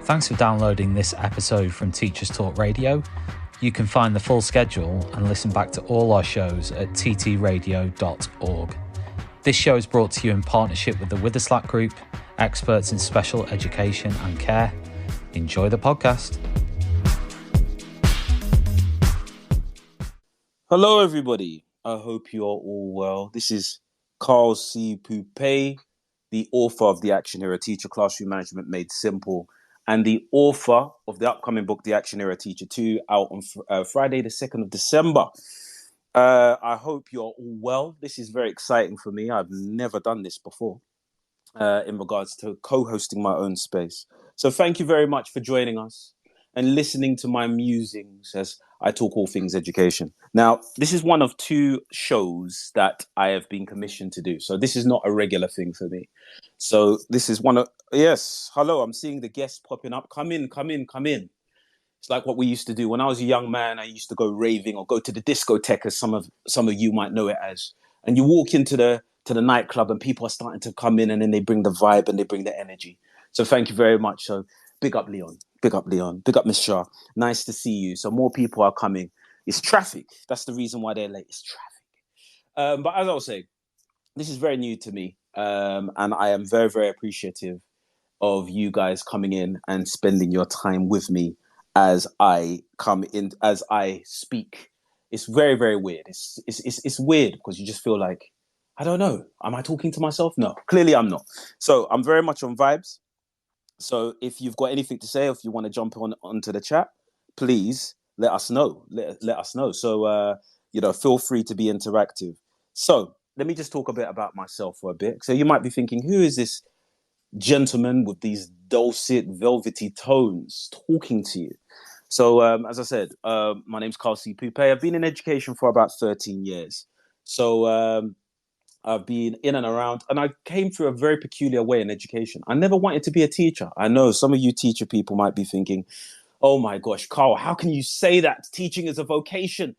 Thanks for downloading this episode from Teachers Talk Radio. You can find the full schedule and listen back to all our shows at ttradio.org. This show is brought to you in partnership with the Witherslack Group, experts in special education and care. Enjoy the podcast. Hello, everybody. I hope you are all well. This is Karl Pupé, the author of The Action Era Teacher, Classroom Management Made Simple, and the author of the upcoming book, The Action Era Teacher 2, out on Friday, the 2nd of December. I hope you're all well. This is very exciting for me. I've never done this before in regards to co-hosting my own space. So thank you very much for joining us and listening to my musings as I talk all things education. Now, this is one of two shows that I have been commissioned to do. So this is not a regular thing for me. So this is one of, yes, hello, I'm seeing the guests popping up. Come in. It's like what we used to do. When I was a young man, I used to go raving or go to the discotheque, as some of you might know it as. And you walk into the nightclub and people are starting to come in and then they bring the vibe and they bring the energy. So thank you very much. So big up Leon, big up Miss Shah. Nice to see you. So more people are coming. It's traffic. That's the reason why they're late. It's traffic. But as I was saying, this is very new to me. And I am very, very appreciative of you guys coming in and spending your time with me as I come in, as I speak. It's very, very weird. It's weird because you just feel like, I don't know. Am I talking to myself? No, clearly I'm not. So I'm very much on vibes. So if you've got anything to say, or if you want to jump onto the chat, please let us know. Let us know. So, feel free to be interactive. So let me just talk a bit about myself for a bit. So you might be thinking, who is this gentleman with these dulcet, velvety tones talking to you? So as I said, my name's Karl Pupé. I've been in education for about 13 years. So I've been in and around, and I came through a very peculiar way in education. I never wanted to be a teacher. I know some of you teacher people might be thinking, oh my gosh, Karl, how can you say that? Teaching is a vocation.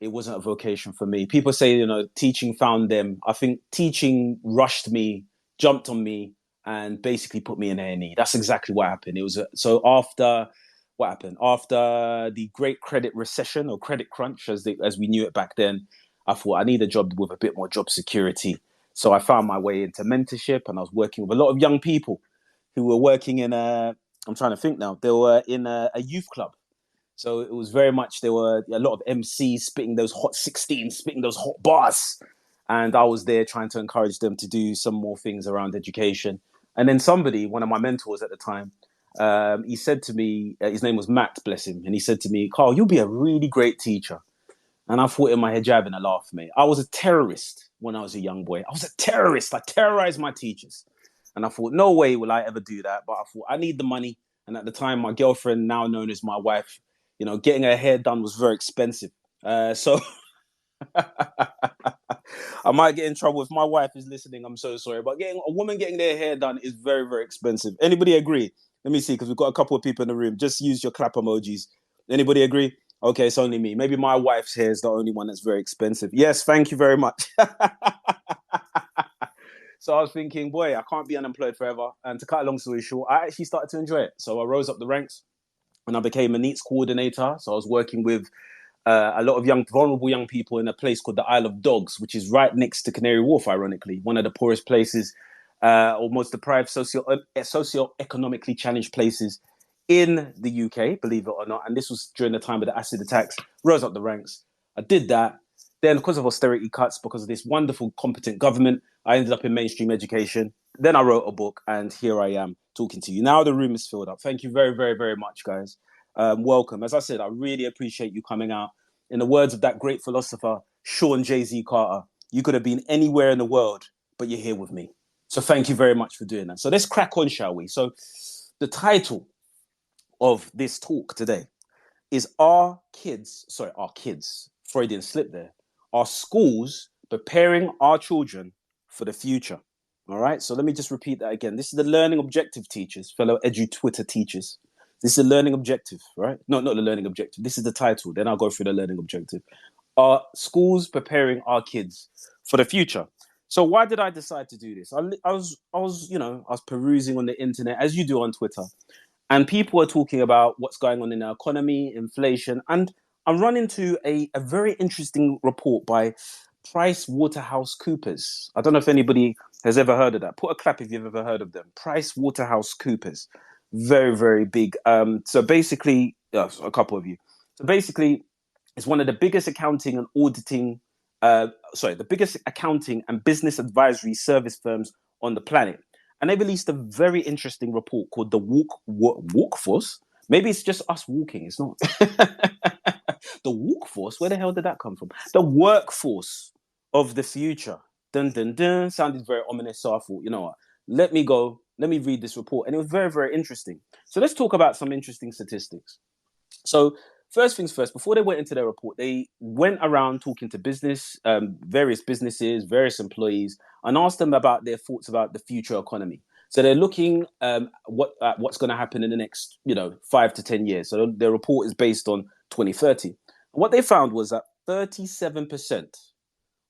It wasn't a vocation for me. People say, teaching found them. I think teaching rushed me, jumped on me, and basically put me in A&E. That's exactly what happened. It was what happened? After the great credit recession or credit crunch, as we knew it back then, I thought I need a job with a bit more job security. So I found my way into mentorship, and I was working with a lot of young people who were working in I'm trying to think now, they were in a youth club. So it was very much, there were a lot of MCs spitting those hot 16s, spitting those hot bars. And I was there trying to encourage them to do some more things around education. And then one of my mentors at the time, he said to me, his name was Matt, bless him. And he said to me, Karl, you'll be a really great teacher. And I thought in my head, having a laugh, mate. I was a terrorist when I was a young boy. I was a terrorist. I terrorized my teachers. And I thought, no way will I ever do that. But I thought, I need the money. And at the time, my girlfriend, now known as my wife, getting her hair done was very expensive. So I might get in trouble if my wife is listening. I'm so sorry. But a woman getting their hair done is very, very expensive. Anybody agree? Let me see, because we've got a couple of people in the room. Just use your clap emojis. Anybody agree? Okay, it's only me. Maybe my wife's hair is the only one that's very expensive. Yes, thank you very much. So I was thinking, boy, I can't be unemployed forever. And to cut a long story short, I actually started to enjoy it. So I rose up the ranks and I became a NEETs coordinator. So I was working with a lot of vulnerable young people in a place called the Isle of Dogs, which is right next to Canary Wharf, ironically, one of the poorest places, or most deprived, socio-economically challenged places in the UK, believe it or not. And this was during the time of the acid attacks. Rose up the ranks. I did that. Then because of austerity cuts, because of this wonderful, competent government, I ended up in mainstream education. Then I wrote a book, and here I am talking to you. Now the room is filled up. Thank you very, very, very much, guys. Welcome. As I said, I really appreciate you coming out. In the words of that great philosopher, Sean Jay-Z Carter, you could have been anywhere in the world, but you're here with me. So thank you very much for doing that. So let's crack on, shall we? So the title of this talk today is Our Kids, Freudian slip there, are schools preparing our children for the future? All right, so let me just repeat that again. This is the learning objective, teachers, fellow edu-Twitter teachers. This is the learning objective, right? No, not the learning objective. This is the title. Then I'll go through the learning objective. Are schools preparing our kids for the future? So why did I decide to do this? I was perusing on the internet, as you do on Twitter. And people are talking about what's going on in our economy, inflation. And I'm running into a very interesting report by Price Waterhouse Coopers. I don't know if anybody has ever heard of that. Put a clap if you've ever heard of them. Price Waterhouse Coopers. Very, very big. So basically, a couple of you. So basically, it's one of the biggest accounting and auditing, the biggest accounting and business advisory service firms on the planet. And they released a very interesting report called the Walkforce. Maybe it's just us walking. It's not. The workforce. Where the hell did that come from? The workforce of the future. Dun dun dun. Sounded very ominous. So I thought, you know what? Let me go. Let me read this report. And it was very, very interesting. So let's talk about some interesting statistics. So first things first, before they went into their report, they went around talking to various businesses, various employees, and asked them about their thoughts about the future economy. So they're looking what's going to happen in the next, 5 to 10 years. So their report is based on 2030. What they found was that 37%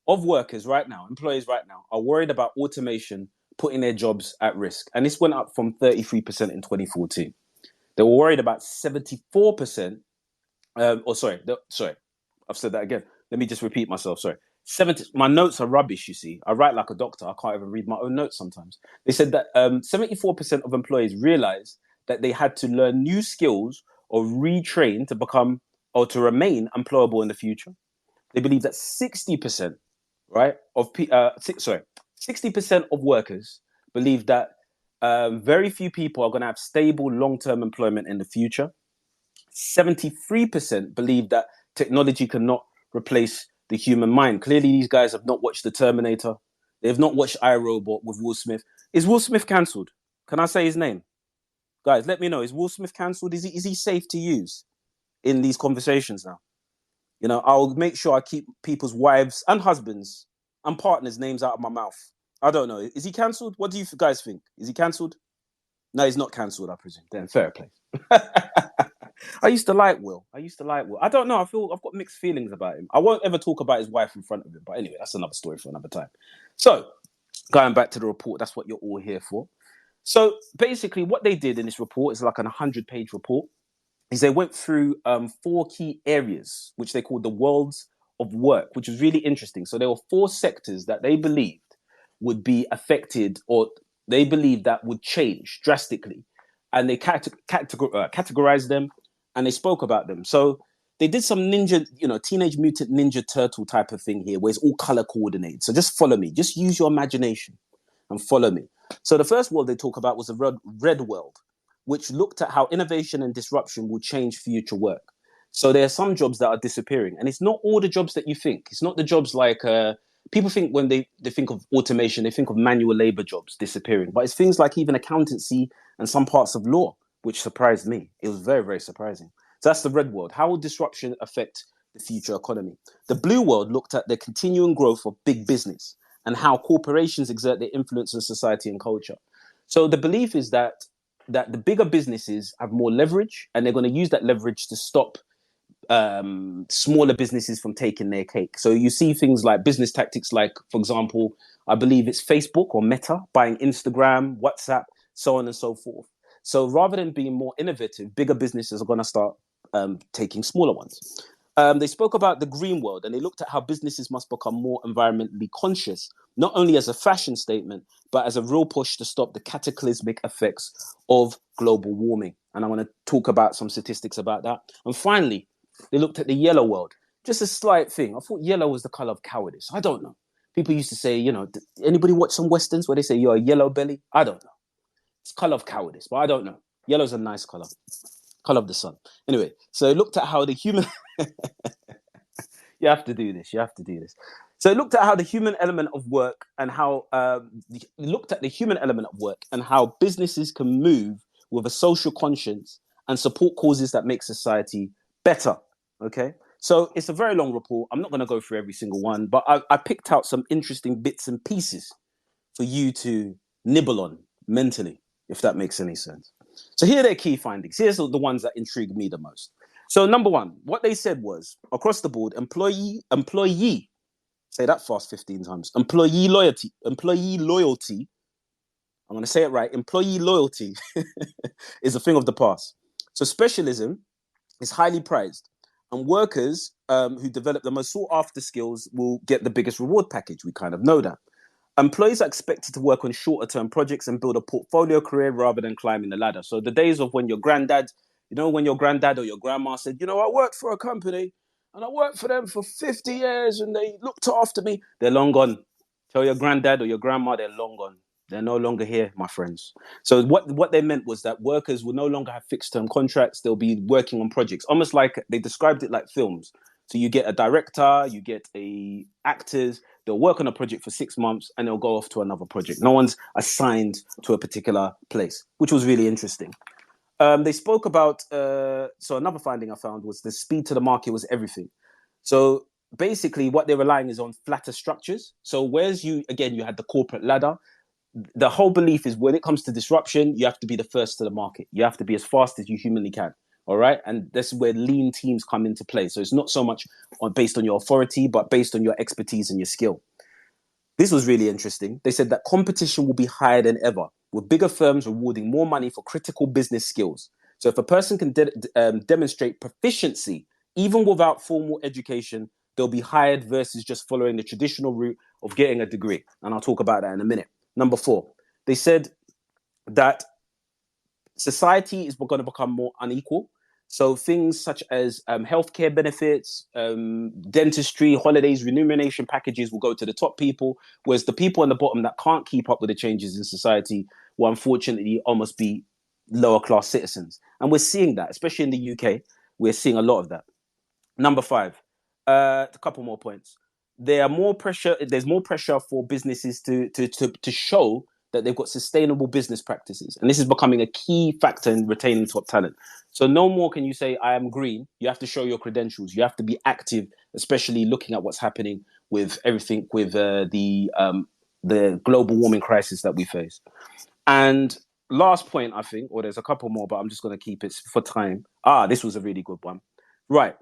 of workers right now, employees right now, are worried about automation putting their jobs at risk. And this went up from 33% in 2014. They were worried about 74%. I've said that again. Let me just repeat myself. Sorry. My notes are rubbish, you see. I write like a doctor. I can't even read my own notes sometimes. They said that 74% of employees realized that they had to learn new skills or retrain to become or to remain employable in the future. They believe that 60%, right, 60% of workers believe that very few people are going to have stable long-term employment in the future. 73% believe that technology cannot replace the human mind. Clearly, these guys have not watched The Terminator. They have not watched iRobot with Will Smith. Is Will Smith cancelled? Can I say his name? Guys, let me know. Is Will Smith cancelled? Is he safe to use in these conversations now? I'll make sure I keep people's wives and husbands and partners' names out of my mouth. I don't know. Is he cancelled? What do you guys think? Is he cancelled? No, he's not cancelled, I presume. Then fair play. I used to like Will. I don't know. I feel I've got mixed feelings about him. I won't ever talk about his wife in front of him. But anyway, that's another story for another time. So, going back to the report, that's what you're all here for. So, basically, what they did in this report is like an 100-page report. Is they went through 4 key areas, which they called the worlds of work, which was really interesting. So, there were 4 sectors that they believed would be affected, or they believed that would change drastically. And they categorized them, and they spoke about them. So they did some Teenage Mutant Ninja Turtle type of thing here, where it's all color coordinated. So just follow me. Just use your imagination and follow me. So the first world they talk about was the red world, which looked at how innovation and disruption will change future work. So there are some jobs that are disappearing, and it's not all the jobs that you think. It's not the jobs like people think when they think of automation, they think of manual labor jobs disappearing, but it's things like even accountancy and some parts of law, which surprised me. It was very, very surprising. So that's the red world. How will disruption affect the future economy? The blue world looked at the continuing growth of big business and how corporations exert their influence on society and culture. So the belief is that the bigger businesses have more leverage, and they're going to use that leverage to stop smaller businesses from taking their cake. So you see things like business tactics, like, for example, I believe it's Facebook or Meta buying Instagram, WhatsApp, so on and so forth. So rather than being more innovative, bigger businesses are going to start taking smaller ones. They spoke about the green world, and they looked at how businesses must become more environmentally conscious, not only as a fashion statement, but as a real push to stop the cataclysmic effects of global warming. And I want to talk about some statistics about that. And finally, they looked at the yellow world. Just a slight thing. I thought yellow was the color of cowardice. I don't know. People used to say, anybody watch some Westerns where they say you're a yellow belly? I don't know. It's color of cowardice, but I don't know. Yellow's a nice color. Color of the sun. Anyway, so it looked at how the human... You have to do this. So it looked at how the human element of work and how... businesses can move with a social conscience and support causes that make society better. Okay? So it's a very long report. I'm not going to go through every single one, but I picked out some interesting bits and pieces for you to nibble on mentally, if that makes any sense. So here are their key findings. Here's the ones that intrigued me the most. So number one, what they said was, across the board, employee, say that fast 15 times, employee loyalty, I'm going to say it right, employee loyalty is a thing of the past. So specialism is highly prized, and workers who develop the most sought after skills will get the biggest reward package. We kind of know that. Employees are expected to work on shorter term projects and build a portfolio career rather than climbing the ladder. So the days of when your granddad, when your granddad or your grandma said, I worked for a company and I worked for them for 50 years and they looked after me, they're long gone. Tell your granddad or your grandma they're long gone. They're no longer here, my friends. So what they meant was that workers will no longer have fixed term contracts. They'll be working on projects, almost like they described it like films. So you get a director, you get actors. They'll work on a project for 6 months and they'll go off to another project. No one's assigned to a particular place, which was really interesting. They spoke about, so another finding I found was the speed to the market was everything. So basically what they're relying is on flatter structures. So whereas you had the corporate ladder, the whole belief is when it comes to disruption, you have to be the first to the market. You have to be as fast as you humanly can. All right. And this is where lean teams come into play. So it's not so much based on your authority, but based on your expertise and your skill. This was really interesting. They said that competition will be higher than ever, with bigger firms rewarding more money for critical business skills. So if a person can demonstrate proficiency, even without formal education, they'll be hired versus just following the traditional route of getting a degree. And I'll talk about that in a minute. Number 4, they said that society is going to become more unequal. So things such as healthcare benefits, dentistry, holidays, remuneration packages will go to the top people, whereas the people on the bottom that can't keep up with the changes in society will unfortunately almost be lower class citizens. And we're seeing that, especially in the UK, we're seeing a lot of that. Number 5, a couple more points. There's more pressure for businesses to show that they've got sustainable business practices. And this is becoming a key factor in retaining top talent. So no more can you say, I am green. You have to show your credentials. You have to be active, especially looking at what's happening with everything with the global warming crisis that we face. And last point, I think, or there's a couple more, but I'm just going to keep it for time. This was a really good one. Right.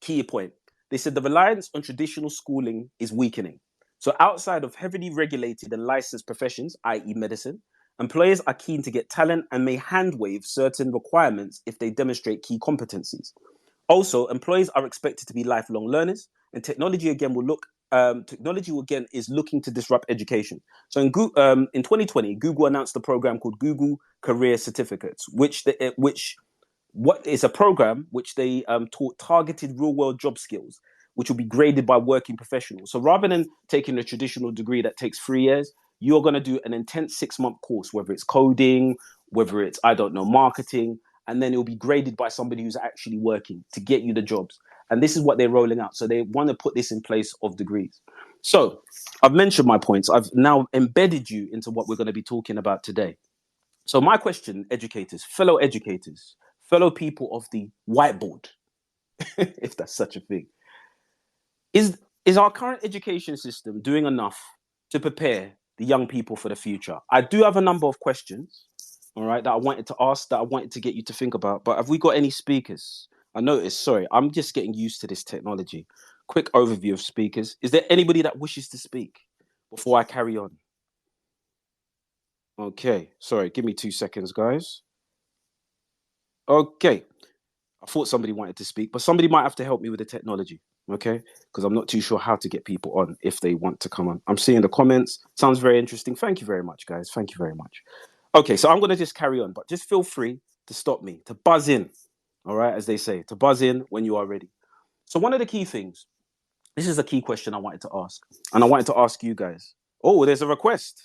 Key point. They said the reliance on traditional schooling is weakening. So outside of heavily regulated and licensed professions, i.e. medicine, employers are keen to get talent and may handwave certain requirements if they demonstrate key competencies. Also, employees are expected to be lifelong learners, and technology again is looking to disrupt education. So in 2020, Google announced a program called Google Career Certificates, which is a program which they taught targeted real-world job skills, which will be graded by working professionals. So rather than taking a traditional degree that takes 3 years, you're going to do an intense 6-month course, whether it's coding, whether it's, marketing, and then it will be graded by somebody who's actually working to get you the jobs. And this is what they're rolling out. So they want to put this in place of degrees. So I've mentioned my points. I've now embedded you into what we're going to be talking about today. So my question, fellow people of the whiteboard, if that's such a thing, is our current education system doing enough to prepare the young people for the future? I do have a number of questions, all right, that I wanted to ask, that I wanted to get you to think about. But have we got any speakers? I noticed, sorry, I'm just getting used to this technology. Quick overview of speakers. Is there anybody that wishes to speak before I carry on? Okay, sorry, give me 2 seconds, guys. Okay, I thought somebody wanted to speak, but somebody might have to help me with the technology, okay? Because I'm not too sure how to get people on if they want to come on. I'm seeing the comments. Sounds very interesting. Thank you very much, guys. Thank you very much. Okay, so I'm going to just carry on, but just feel free to stop me, to buzz in, all right, as they say, to buzz in when you are ready. So one of the key things, this is a key question I wanted to ask, and I wanted to ask you guys. Oh, there's a request.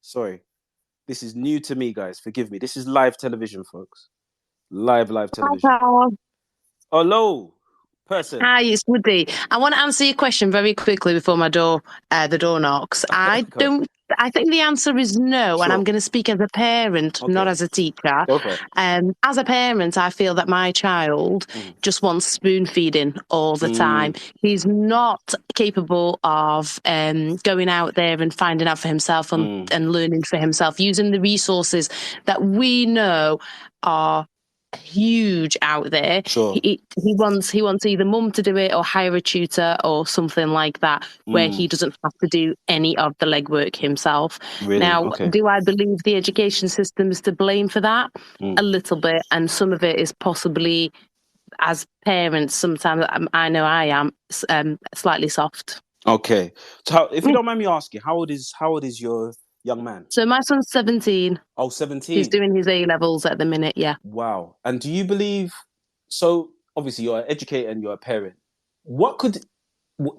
Sorry, this is new to me, guys. Forgive me. This is live television, folks. Live television. Hi, Karl. Hello, person. Hi, it's Woody. I want to answer your question very quickly before the door knocks. I think the answer is no, Sure. and I'm going to speak as a parent, Okay. not as a teacher. Go for it. As a parent, I feel that my child just wants spoon feeding all the time. He's not capable of going out there and finding out for himself and learning for himself, using the resources that we know are huge out there. Sure. He wants either mum to do it or hire a tutor or something like that, where he doesn't have to do any of the legwork himself. Really? Now, Okay. do I believe the education system is to blame for that? A little bit, and some of it is possibly, as parents, sometimes I know I am slightly soft. Okay. So, if you don't mind me asking, how old is your young man? So my son's 17. Oh, 17. He's doing his A-levels at the minute, yeah. Wow. And do you believe, so obviously you're an educator and you're a parent.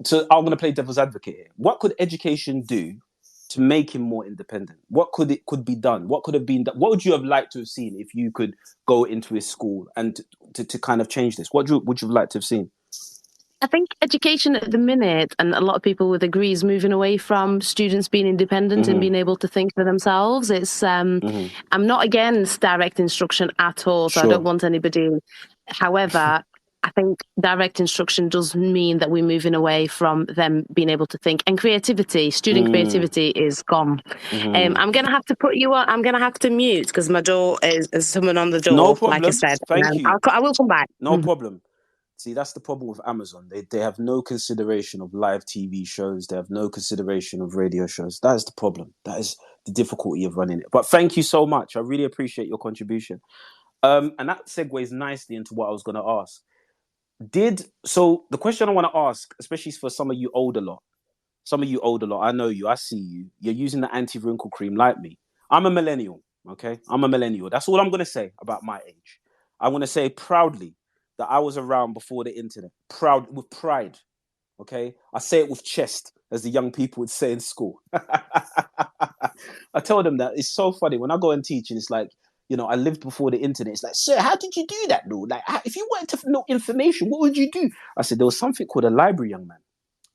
So I'm going to play devil's advocate here. What could education do to make him more independent? What could be done? What could have been done? What would you have liked to have seen if you could go into his school and to kind of change this? What would you have liked to have seen? I think education at the minute, and a lot of people would agree, is moving away from students being independent and being able to think for themselves. It's I'm not against direct instruction at all, so I don't want anybody. However, I think direct instruction does mean that we're moving away from them being able to think, and creativity. Student creativity is gone. I'm going to have to put you on. I'm going to have to mute because my door is someone on the door. No problem. Like I said, Thank you. I will come back. No problem. See, that's the problem with Amazon. They have no consideration of live TV shows. They have no consideration of radio shows. That is the problem. That is the difficulty of running it. But thank you so much. I really appreciate your contribution. And that segues nicely into what I was going to ask. So the question I want to ask, especially for some of you older lot, I know you, I see you. You're using the anti-wrinkle cream like me. I'm a millennial, okay? I'm a millennial. That's all I'm going to say about my age. I want to say proudly that I was around before the internet. With pride, okay? I say it with chest, as the young people would say in school. I tell them that it's so funny. When I go and teach and it's like, I lived before the internet. It's like, sir, how did you do that, though? Like, if you wanted to know information, what would you do? I said, there was something called a library, young man.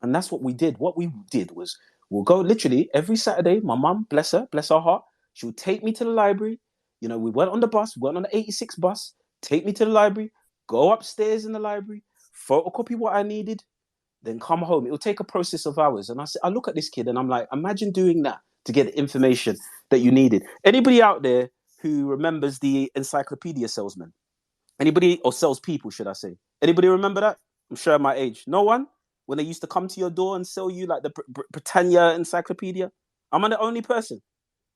And that's what we did. What we did was we'll go literally every Saturday. My mum, bless her heart, she would take me to the library. We went on the bus, we went on the 86 bus, take me to the library, go upstairs in the library, photocopy what I needed, then come home. It will take a process of hours. And I look at this kid and I'm like, imagine doing that to get the information that you needed. Anybody out there who remembers the encyclopedia salesman? Anybody, or salespeople, should I say? Anybody remember that? I'm showing my age. No one? When they used to come to your door and sell you like the Britannia encyclopedia? Am I the only person?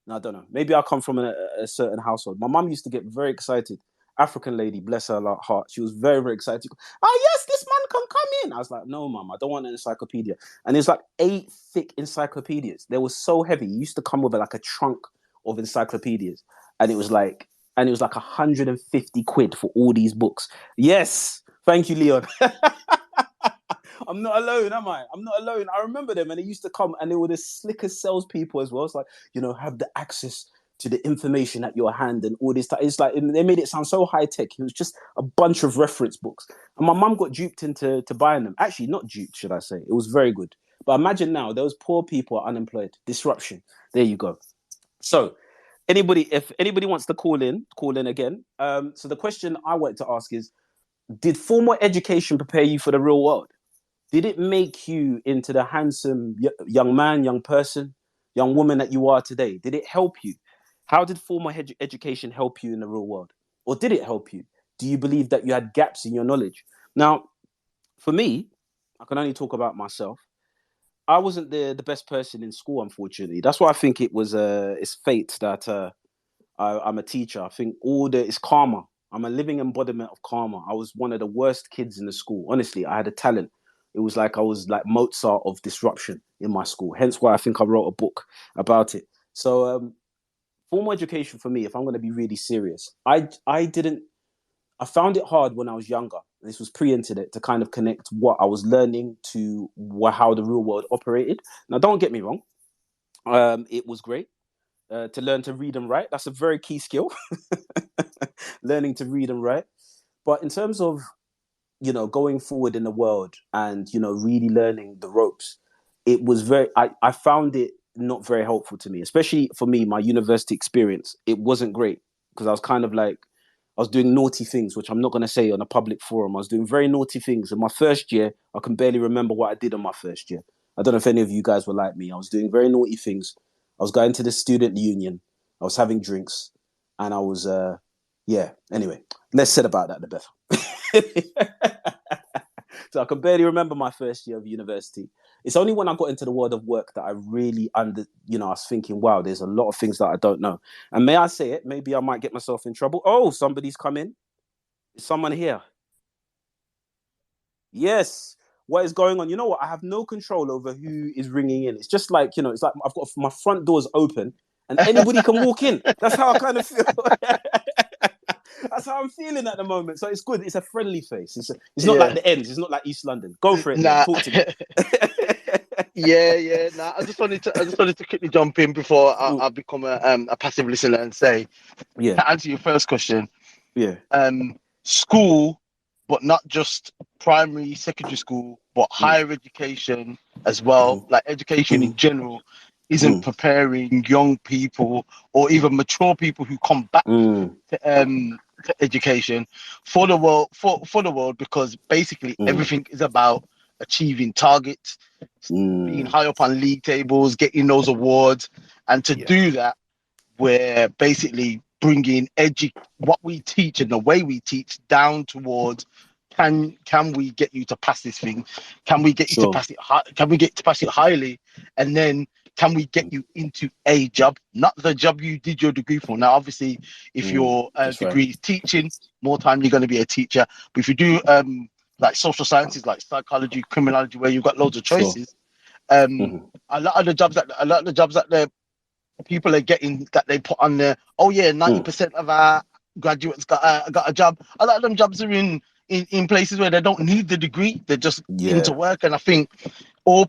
No, I don't know. Maybe I come from a certain household. My mum used to get very excited. African lady, bless her heart. She was very, very excited. Oh, yes, this man can come in. I was like, no, mum, I don't want an encyclopedia. And there's like 8 thick encyclopedias. They were so heavy. It used to come with like a trunk of encyclopedias. And it was like 150 quid for all these books. Yes. Thank you, Leon. I'm not alone, am I? I'm not alone. I remember them and they used to come and they were the slickest salespeople as well. It's like, have the access to the information at your hand and all this stuff. It's like, they made it sound so high tech. It was just a bunch of reference books. And my mum got duped into buying them. Actually, not duped, should I say. It was very good. But imagine now, those poor people are unemployed. Disruption. There you go. So, if anybody wants to call in again. So the question I wanted to ask is, did formal education prepare you for the real world? Did it make you into the handsome young man, young person, young woman that you are today? Did it help you? How did formal education help you in the real world? Or did it help you? Do you believe that you had gaps in your knowledge? Now, for me, I can only talk about myself. I wasn't the best person in school, unfortunately. That's why I think it's fate that I'm a teacher. I think it's karma. I'm a living embodiment of karma. I was one of the worst kids in the school. Honestly, I had a talent. It was like I was like Mozart of disruption in my school. Hence why I think I wrote a book about it. So formal education for me, if I'm going to be really serious, I found it hard when I was younger. This was pre-internet, to kind of connect what I was learning to how the real world operated. Now, don't get me wrong. It was great to learn to read and write. That's a very key skill, learning to read and write. But in terms of going forward in the world and, really learning the ropes, it was I found it not very helpful to me, especially for me, my university experience. It wasn't great because I was kind of like, I was doing naughty things, which I'm not going to say on a public forum. I was doing very naughty things. In my first year, I can barely remember what I did in my first year. I don't know if any of you guys were like me. I was doing very naughty things. I was going to the student union. I was having drinks and I was Yeah. Anyway, less said about that, the better. So I can barely remember my first year of university. It's only when I got into the world of work that I really I was thinking, wow, there's a lot of things that I don't know. And may I say it, maybe I might get myself in trouble. Oh, somebody's come in. Is someone here? Yes. What is going on? You know what? I have no control over who is ringing in. It's just like, it's like I've got my front door's open and anybody can walk in. That's how I kind of feel. That's how I'm feeling at the moment. So it's good. It's a friendly face. It's not like the ends. It's not like East London. Go for it. Nah. Talk to me. Nah. I just wanted to quickly jump in before I become a passive listener and say, to answer your first question. Yeah. School, but not just primary, secondary school, but higher education as well. Like education in general isn't preparing young people or even mature people who come back to education for the world, because basically everything is about achieving targets, being high up on league tables, getting those awards, and to do that, we're basically bringing what we teach and the way we teach down towards can we get you to pass this thing? Can we get you to pass it? Can we get to pass it highly? And then can we get you into a job, not the job you did your degree for? Now, obviously, if your degree is teaching, more time you're going to be a teacher. But if you do like social sciences, like psychology, criminology, where you've got loads of choices, a lot of the jobs that people are getting, that they put on there, 90% of our graduates got a job. A lot of them jobs are in places where they don't need the degree, they're just into work. And I think all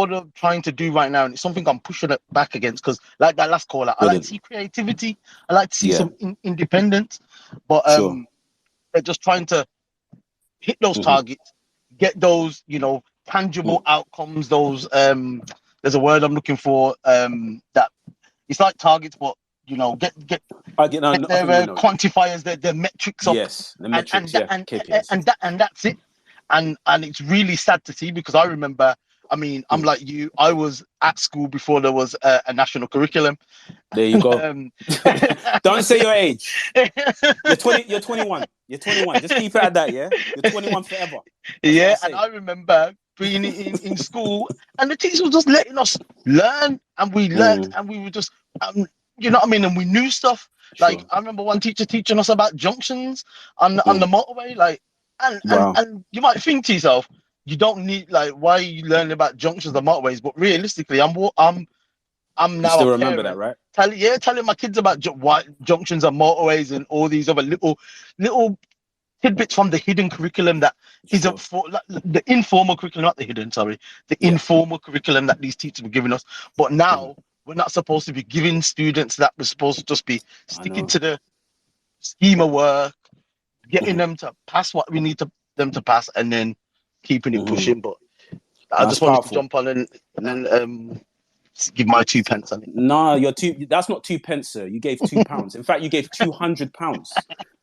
they're trying to do right now, and it's something I'm pushing it back against, because like that last caller, I like to see creativity, I like to see some independence, but they're just trying to hit those targets, get those tangible outcomes, those there's a word I'm looking for, that it's like targets, but get their quantifiers, their metrics up. Yes, the metrics, KPIs. And that's it. And it's really sad to see, because I remember, I'm like you, I was at school before there was a national curriculum. There you go. Don't say your age. You're 20. You're 21. You're 21. Just keep it at that. Yeah, you're 21 forever. That's and I remember being in school, and the teachers were just letting us learn, and we learned, and we were just, you know what I mean, and we knew stuff. Like I remember one teacher teaching us about junctions on the motorway, like, and you might think to yourself, you don't need, like, why are you learning about junctions and motorways? But realistically, I'm now still remember that, right? Telling my kids about junctions and motorways and all these other little tidbits from the hidden curriculum that is up for, like, the informal curriculum, not the hidden, sorry, the informal curriculum that these teachers were giving us. But now we're not supposed to be giving students that. We're supposed to just be sticking to the scheme of work, getting them to pass what we need them to pass, and then keeping it pushing. But I just wanted to jump on and give my 2 pence on it. No, that's not 2 pence, sir. You gave £2. In fact, you gave £200.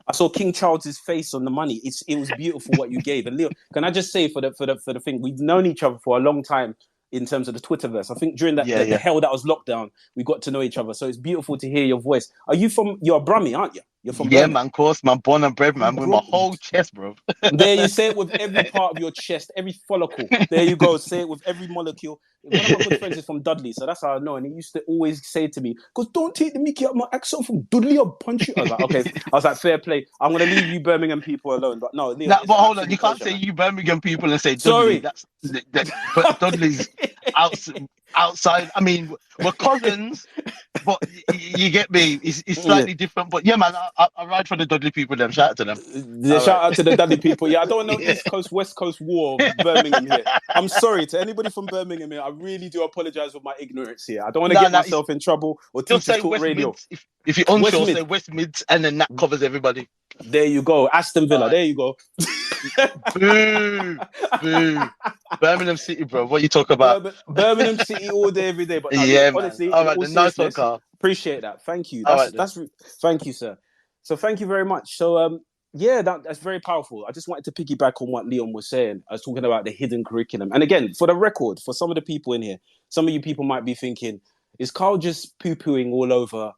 I saw King Charles's face on the money. It was beautiful what you gave. And Leo, can I just say for the thing, we've known each other for a long time in terms of the Twitterverse. I think during that the hell that was lockdown, we got to know each other. So it's beautiful to hear your voice. You're a Brummie, aren't you? You're from Birmingham. Man, of course, man. Born and bred, man. With my whole chest, bro. There, you say it with every part of your chest, every follicle. There you go. Say it with every molecule. One of my good friends is from Dudley, so that's how I know. And he used to always say to me, "Because don't take the mickey out of my accent from Dudley, I'll punch you." I was like, okay. I was like, fair play. I'm going to leave you Birmingham people alone. But no, Leo, but hold on. You can't say you Birmingham people and say Dudley. Sorry. But Dudley's outside. I mean, we're cousins, but you get me. It's slightly different. But yeah, man, I ride for the Dudley people. Them, shout out to them. Shout out to the Dudley people. Yeah, I don't know East Coast, West Coast war of Birmingham here. I'm sorry to anybody from Birmingham here. I really do apologise for my ignorance here. I don't want to get myself in trouble or Teachers Talk Radio. If you're unsure, say West Mids, and then that covers everybody. There you go. Aston Villa. There you go. Boo. Birmingham City, bro. What you talk about? Birmingham City all day, every day. But honestly, all right, the nice one, Karl. Appreciate that. Thank you. Thank you, sir. So thank you very much. So that's very powerful. I just wanted to piggyback on what Leon was saying. I was talking about the hidden curriculum. And again, for the record, for some of the people in here, some of you people might be thinking, is Karl just poo-pooing all over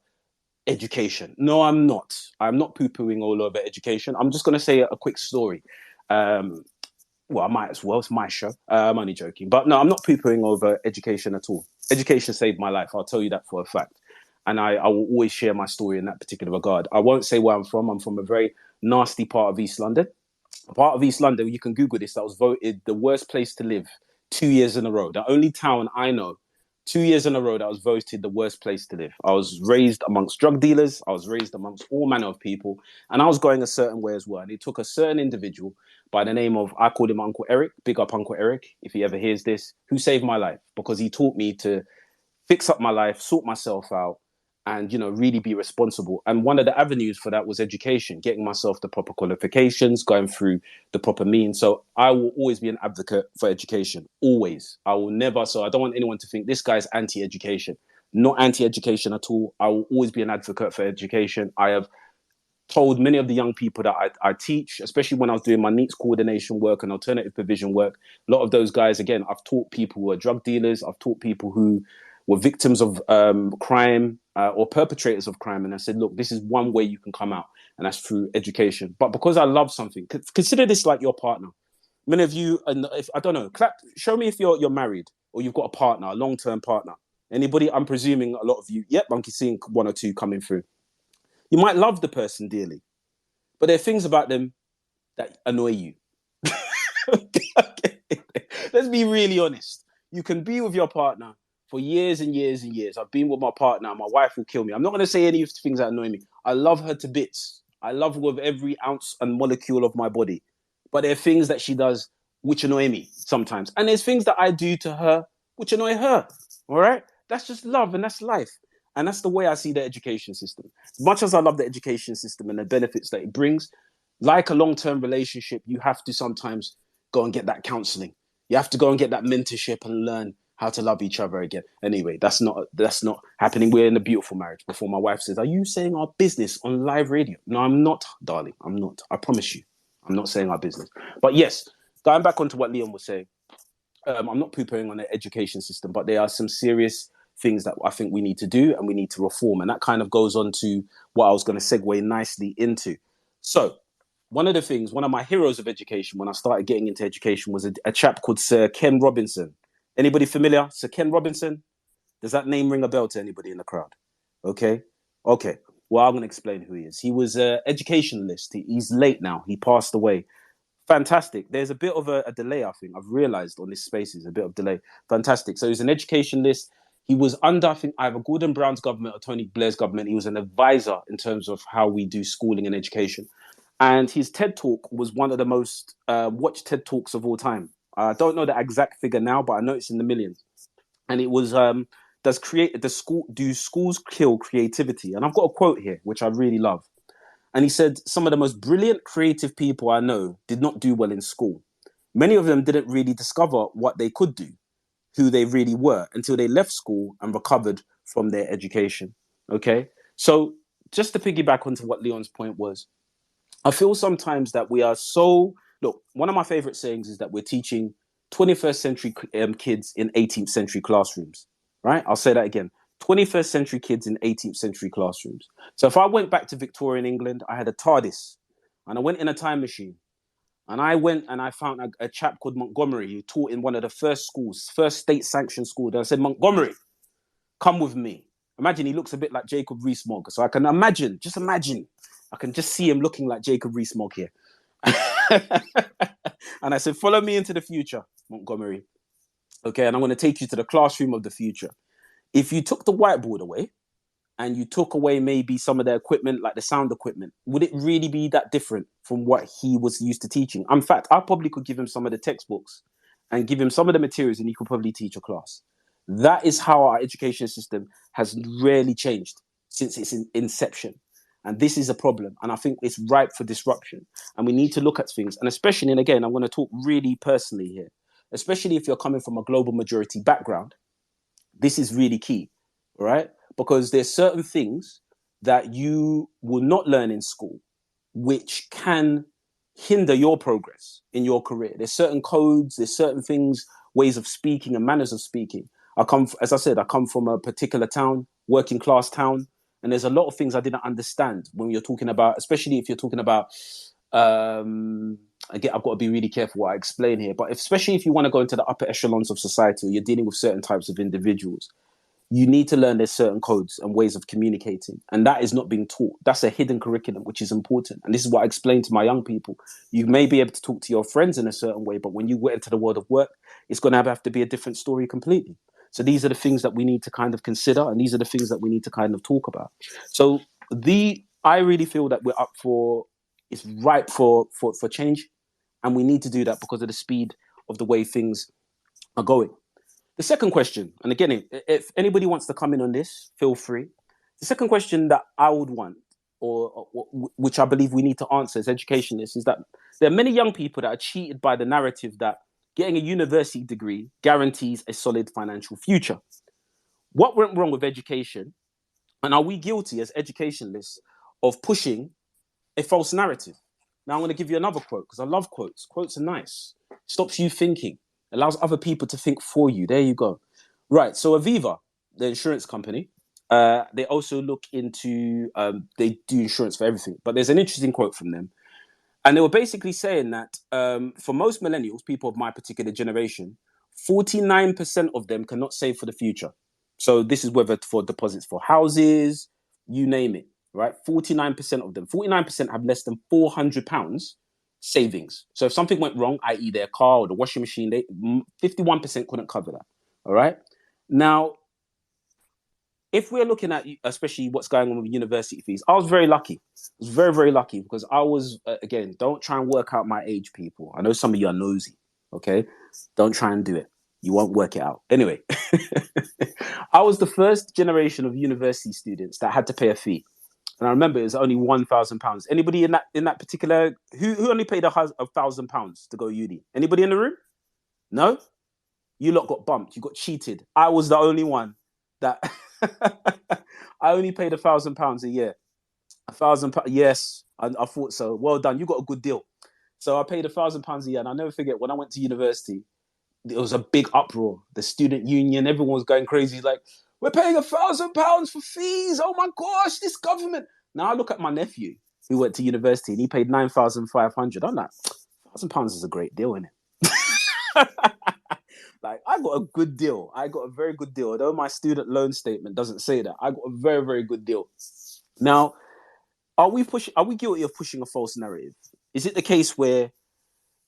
education. No, I'm not. I'm not poo-pooing all over education. I'm just going to say a quick story. Well, I might as well. It's my show. I'm only joking. But no, I'm not poo-pooing over education at all. Education saved my life. I'll tell you that for a fact. And I will always share my story in that particular regard. I won't say where I'm from. I'm from a very nasty part of East London. A part of East London, you can Google this, that was voted the worst place to live 2 years in a row. The only town I know 2 years in a row that was voted the worst place to live. I was raised amongst drug dealers. I was raised amongst all manner of people. And I was going a certain way as well. And it took a certain individual by the name of, I called him Uncle Eric, big up Uncle Eric, if he ever hears this, who saved my life because he taught me to fix up my life, sort myself out, and, you know, really be responsible. And one of the avenues for that was education, getting myself the proper qualifications, going through the proper means. So I will always be an advocate for education, always. I will never, so I don't want anyone to think this guy's anti-education. Not anti-education at all. I will always be an advocate for education. I have told many of the young people that I teach, especially when I was doing my needs coordination work and alternative provision work, a lot of those guys, again, I've taught people who are drug dealers, I've taught people who were victims of crime or perpetrators of crime. And I said, look, this is one way you can come out, and that's through education. But because I love something, consider this like your partner. Many of you, if I don't know, show me if you're married or you've got a partner, a long-term partner. Anybody? I'm presuming a lot of you. Yep, I'm seeing one or two coming through. You might love the person dearly, but there are things about them that annoy you. Okay. Let's be really honest. You can be with your partner for years and years and years. I've been with my partner. My wife will kill me. I'm not going to say any of the things that annoy me. I love her to bits. I love her with every ounce and molecule of my body. But there are things that she does which annoy me sometimes. And there's things that I do to her which annoy her. All right? That's just love and that's life. And that's the way I see the education system. As much as I love the education system and the benefits that it brings, like a long-term relationship, you have to sometimes go and get that counseling. You have to go and get that mentorship and learn how to love each other again. Anyway, that's not happening. We're in a beautiful marriage. Before my wife says, are you saying our business on live radio? No, I'm not, darling. I'm not. I promise you. I'm not saying our business. But yes, going back onto what Leon was saying, I'm not poo-pooing on the education system, but there are some serious things that I think we need to do and we need to reform. And that kind of goes on to what I was going to segue nicely into. So one of my heroes of education when I started getting into education was a chap called Sir Ken Robinson. Anybody familiar? Sir Ken Robinson? Does that name ring a bell to anybody in the crowd? Okay. Well, I'm going to explain who he is. He was an educationalist. He's late now. He passed away. Fantastic. There's a bit of a delay, I think. I've realized on this space is a bit of delay. Fantastic. So he's an educationalist. He was under, I think, either Gordon Brown's government or Tony Blair's government. He was an advisor in terms of how we do schooling and education. And his TED Talk was one of the most watched TED Talks of all time. I don't know the exact figure now, but I know it's in the millions. And it was, do schools kill creativity? And I've got a quote here, which I really love. And he said, some of the most brilliant creative people I know did not do well in school. Many of them didn't really discover what they could do, who they really were, until they left school and recovered from their education. Okay? So just to piggyback onto what Leon's point was, I feel sometimes that we are so... Look, one of my favorite sayings is that we're teaching 21st century kids in 18th century classrooms, right? I'll say that again. 21st century kids in 18th century classrooms. So if I went back to Victorian England, I had a TARDIS and I went in a time machine and I went and I found a chap called Montgomery who taught in one of the first state-sanctioned schools. And I said, Montgomery, come with me. Imagine he looks a bit like Jacob Rees-Mogg. So I can imagine, I can just see him looking like Jacob Rees-Mogg here. And I said, follow me into the future, Montgomery. Okay, and I'm going to take you to the classroom of the future. If you took the whiteboard away and you took away maybe some of the equipment, like the sound equipment, would it really be that different from what he was used to teaching? In fact, I probably could give him some of the textbooks and give him some of the materials and he could probably teach a class. That is how our education system has rarely changed since its inception. And this is a problem. And I think it's ripe for disruption. And we need to look at things. And especially, and again, I'm going to talk really personally here, especially if you're coming from a global majority background, this is really key, right? Because there's certain things that you will not learn in school, which can hinder your progress in your career. There's certain codes, there's certain things, ways of speaking and manners of speaking. As I said, I come from a particular town, working class town. And there's a lot of things I didn't understand when you're talking about, especially if you're talking about, again, I've got to be really careful what I explain here, but especially if you want to go into the upper echelons of society, or you're dealing with certain types of individuals, you need to learn there's certain codes and ways of communicating. And that is not being taught. That's a hidden curriculum, which is important. And this is what I explain to my young people. You may be able to talk to your friends in a certain way, but when you get into the world of work, it's going to have to be a different story completely. So these are the things that we need to kind of consider. And these are the things that we need to kind of talk about. So I really feel that we're up for, it's ripe for change. And we need to do that because of the speed of the way things are going. The second question, and again, if anybody wants to come in on this, feel free. The second question that I would want, or which I believe we need to answer as educationists, is that there are many young people that are cheated by the narrative that getting a university degree guarantees a solid financial future. What went wrong with education? And are we guilty as educationists of pushing a false narrative? Now, I'm going to give you another quote because I love quotes. Quotes are nice. Stops you thinking. Allows other people to think for you. There you go. Right. So Aviva, the insurance company, they also look into, they do insurance for everything. But there's an interesting quote from them. And they were basically saying that for most millennials, people of my particular generation, 49% of them cannot save for the future. So this is whether for deposits for houses, you name it, right? 49% of them, 49% have less than £400 savings. So if something went wrong, i.e. their car or the washing machine, 51% couldn't cover that. All right. Now, if we're looking at, especially what's going on with university fees, I was very lucky. I was very, very lucky because I was, again, don't try and work out my age, people. I know some of you are nosy. Okay. Don't try and do it. You won't work it out. Anyway, I was the first generation of university students that had to pay a fee. And I remember it was only £1,000. Anybody in that particular, who only paid £1,000 to go uni? Anybody in the room? No? You lot got bumped. You got cheated. I was the only one that I only paid £1,000 a year. £1,000. Yes, I thought so. Well done. You got a good deal. So I paid £1,000 a year. And I'll never forget when I went to university, there was a big uproar. The student union, everyone was going crazy. Like, we're paying £1,000 for fees. Oh my gosh, this government. Now I look at my nephew who went to university and he paid £9,500. I'm like, £1,000 is a great deal, isn't it? Like, I got a good deal. I got a very good deal. Although my student loan statement doesn't say that, I got a very, very good deal. Now, are we guilty of pushing a false narrative? Is it the case where,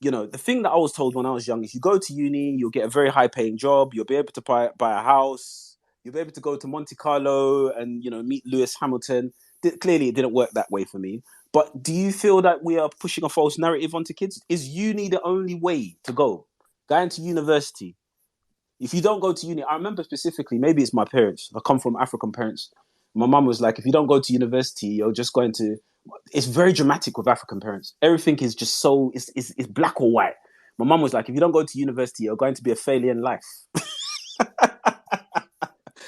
the thing that I was told when I was young is you go to uni, you'll get a very high paying job, you'll be able to buy a house, you'll be able to go to Monte Carlo and, meet Lewis Hamilton. Clearly, it didn't work that way for me. But do you feel that we are pushing a false narrative onto kids? Is uni the only way to go? Going to university. If you don't go to uni, I remember specifically, maybe it's my parents. I come from African parents. My mum was like, if you don't go to university, you're just going to... It's very dramatic with African parents. Everything is just so... It's black or white. My mum was like, if you don't go to university, you're going to be a failure in life.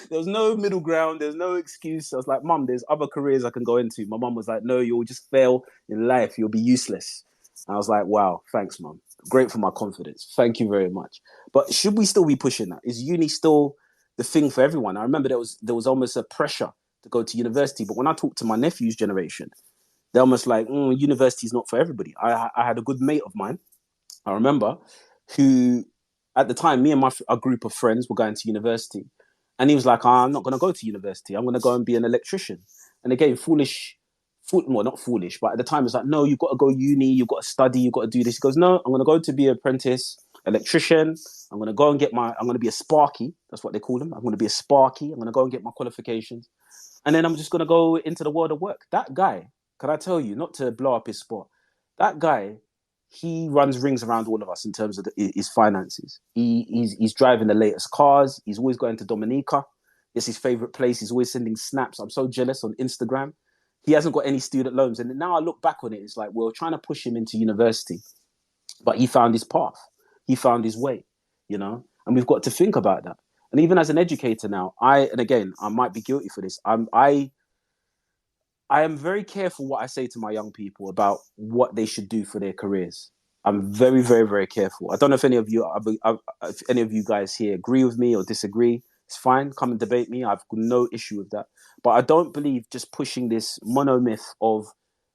There was no middle ground. There's no excuse. I was like, Mum, there's other careers I can go into. My mum was like, no, you'll just fail in life. You'll be useless. And I was like, wow, thanks, Mum. Great for my confidence. Thank you very much. But should we still be pushing that? Is uni still the thing for everyone? I remember there was almost a pressure to go to university. But when I talked to my nephew's generation, they're almost like, university is not for everybody. I had a good mate of mine, I remember, who at the time, me and a group of friends were going to university. And he was like, I'm not going to go to university. I'm going to go and be an electrician. And again, not foolish, but at the time it's like, no, you've got to go uni, you've got to study, you've got to do this. He goes, no, I'm going to go to be an apprentice electrician. I'm going to go and I'm going to be a sparky. That's what they call them. I'm going to be a sparky. I'm going to go and get my qualifications. And then I'm just going to go into the world of work. That guy, can I tell you, not to blow up his spot, that guy, he runs rings around all of us in terms of his finances. He's driving the latest cars. He's always going to Dominica. It's his favorite place. He's always sending snaps. I'm so jealous on Instagram. He hasn't got any student loans. And now I look back on it, it's like, we're trying to push him into university, but he found his path. He found his way, and we've got to think about that. And even as an educator now, and again, I might be guilty for this. I am very careful what I say to my young people about what they should do for their careers. I'm very, very, very careful. I don't know if any of you guys here agree with me or disagree. It's fine. Come and debate me. I've got no issue with that. But I don't believe just pushing this monomyth of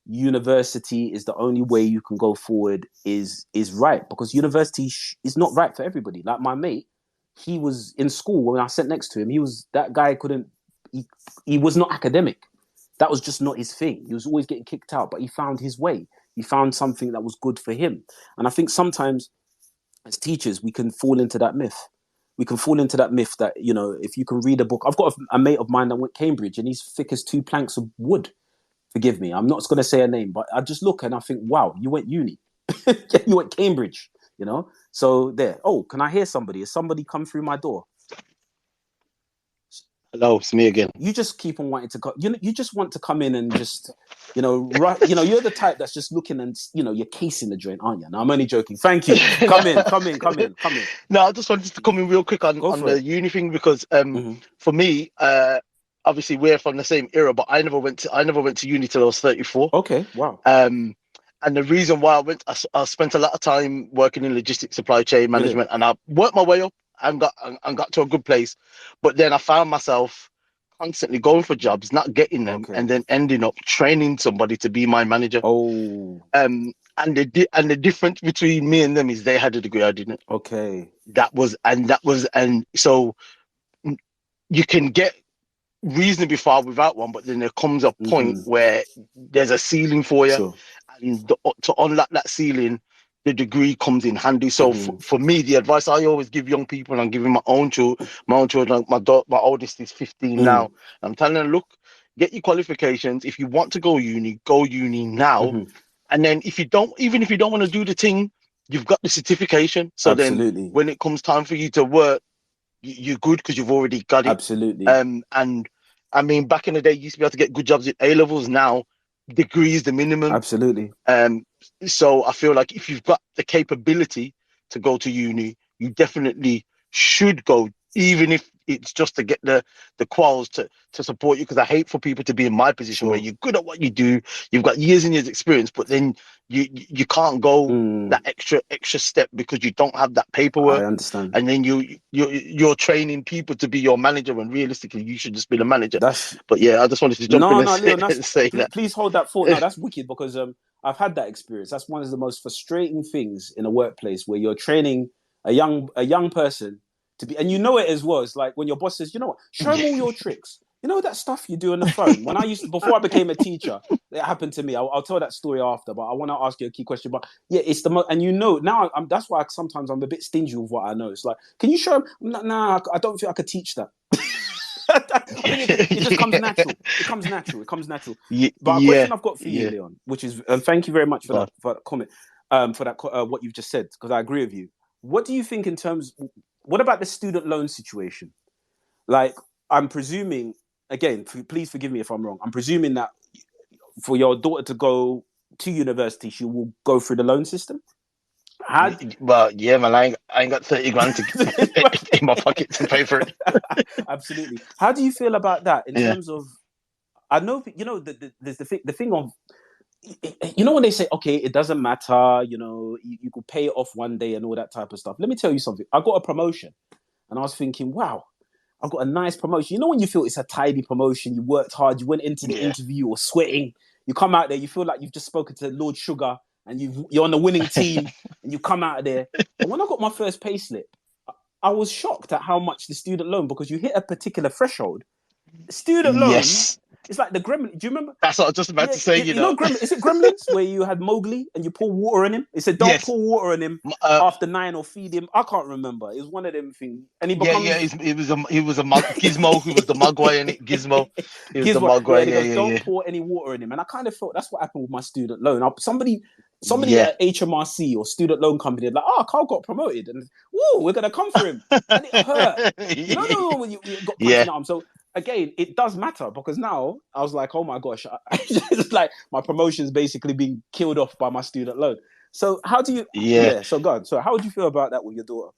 university is the only way you can go forward is right, because university is not right for everybody. Like my mate, he was in school when I sat next to him. He was not academic. That was just not his thing. He was always getting kicked out, but he found his way. He found something that was good for him. And I think sometimes as teachers, we can fall into that myth. We can fall into that myth that, you know, if you can read a book. I've got a mate of mine that went Cambridge and he's thick as 2 planks of wood. Forgive me. I'm not going to say a name, but I just look and I think, wow, you went uni. You went Cambridge, you know? So there. Oh, can I hear somebody? Has somebody come through my door? Hello, it's me again. You just keep on wanting to go. You just want to come in and just, you know, you're the type that's just looking and, you know, you're casing the joint, aren't you? No, I'm only joking. Thank you. Come in. No, I just wanted to come in real quick on the uni thing, because for me, obviously we're from the same era, but I never went to uni till I was 34. Okay, wow. And the reason why I spent a lot of time working in logistics, supply chain management, and I worked my way up and got to a good place. But then I found myself constantly going for jobs, not getting them, and then ending up training somebody to be my manager. Oh. And the difference between me and them is they had a degree, I didn't. Okay. And so you can get reasonably far without one, but then there comes a point where there's a ceiling for you. Sure. And to unlock that ceiling, the degree comes in handy. So for me, the advice I always give young people, and I'm giving my own children, like my oldest is 15 now. I'm telling them, look, get your qualifications. If you want to go uni now. And then if you don't want to do the thing, you've got the certification. So then when it comes time for you to work, you're good because you've already got it. Absolutely. And I mean, back in the day, you used to be able to get good jobs at A levels. Now, degree is the minimum. Absolutely. So I feel like if you've got the capability to go to uni, you definitely should go, even if it's just to get the quals to support you. Because I hate for people to be in my position where you're good at what you do, you've got years and years experience, but then you can't go that extra step because you don't have that paperwork. I understand. And then you're training people to be your manager when realistically you should just be the manager. But yeah, I just wanted to jump in and say that. Please hold that thought. No, that's wicked, because I've had that experience. That's one of the most frustrating things in a workplace, where you're training a young person to be, and you know it as well. It's like when your boss says, you know what, show them all your tricks. You know that stuff you do on the phone. When before I became a teacher, it happened to me. I'll tell that story after, but I want to ask you a key question. But yeah, it's and you know, now that's why sometimes I'm a bit stingy with what I know. It's like, can you show them? Nah, I don't think I could teach that. It just comes natural. It comes natural. But a question I've got for you, Leon, which is, and thank you very much for that comment, for that what you've just said, because I agree with you. What do you think in terms? What about the student loan situation? Like, I'm presuming, again, please forgive me if I'm wrong. I'm presuming that for your daughter to go to university, she will go through the loan system. Well, yeah, man, I ain't got 30 grand in my pocket to pay for it. Absolutely. How do you feel about that in terms of? I know, you know, there's the thing of, you know, when they say, okay, it doesn't matter, you know, you could pay it off one day and all that type of stuff. Let me tell you something. I got a promotion, and I was thinking, wow, I got a nice promotion. You know, when you feel it's a tidy promotion, you worked hard, you went into the interview or sweating, you come out there, you feel like you've just spoken to Lord Sugar, and you're on the winning team, and you come out of there. And when I got my first pay slip, I was shocked at how much the student loan, because you hit a particular threshold. Student loan, it's like the Gremlin. Do you remember? That's what I was just about to say. You know, is it Gremlins where you had Mowgli and you pour water on him? It said don't pour water on him after 9 or feed him. I can't remember. It was one of them things. And he becomes he was a Gizmo who was the Mugwai in it. Gizmo. He was the Mugwai. Don't pour any water in him. And I kind of felt that's what happened with my student loan. Somebody at HMRC or student loan company like, Karl got promoted, and we're gonna come for him, and it hurt. You know when you got punched in the arm. So again, it does matter, because now I was like, oh my gosh, it's like my promotion's basically being killed off by my student loan. So how do you? So go on. So how would you feel about that with your daughter?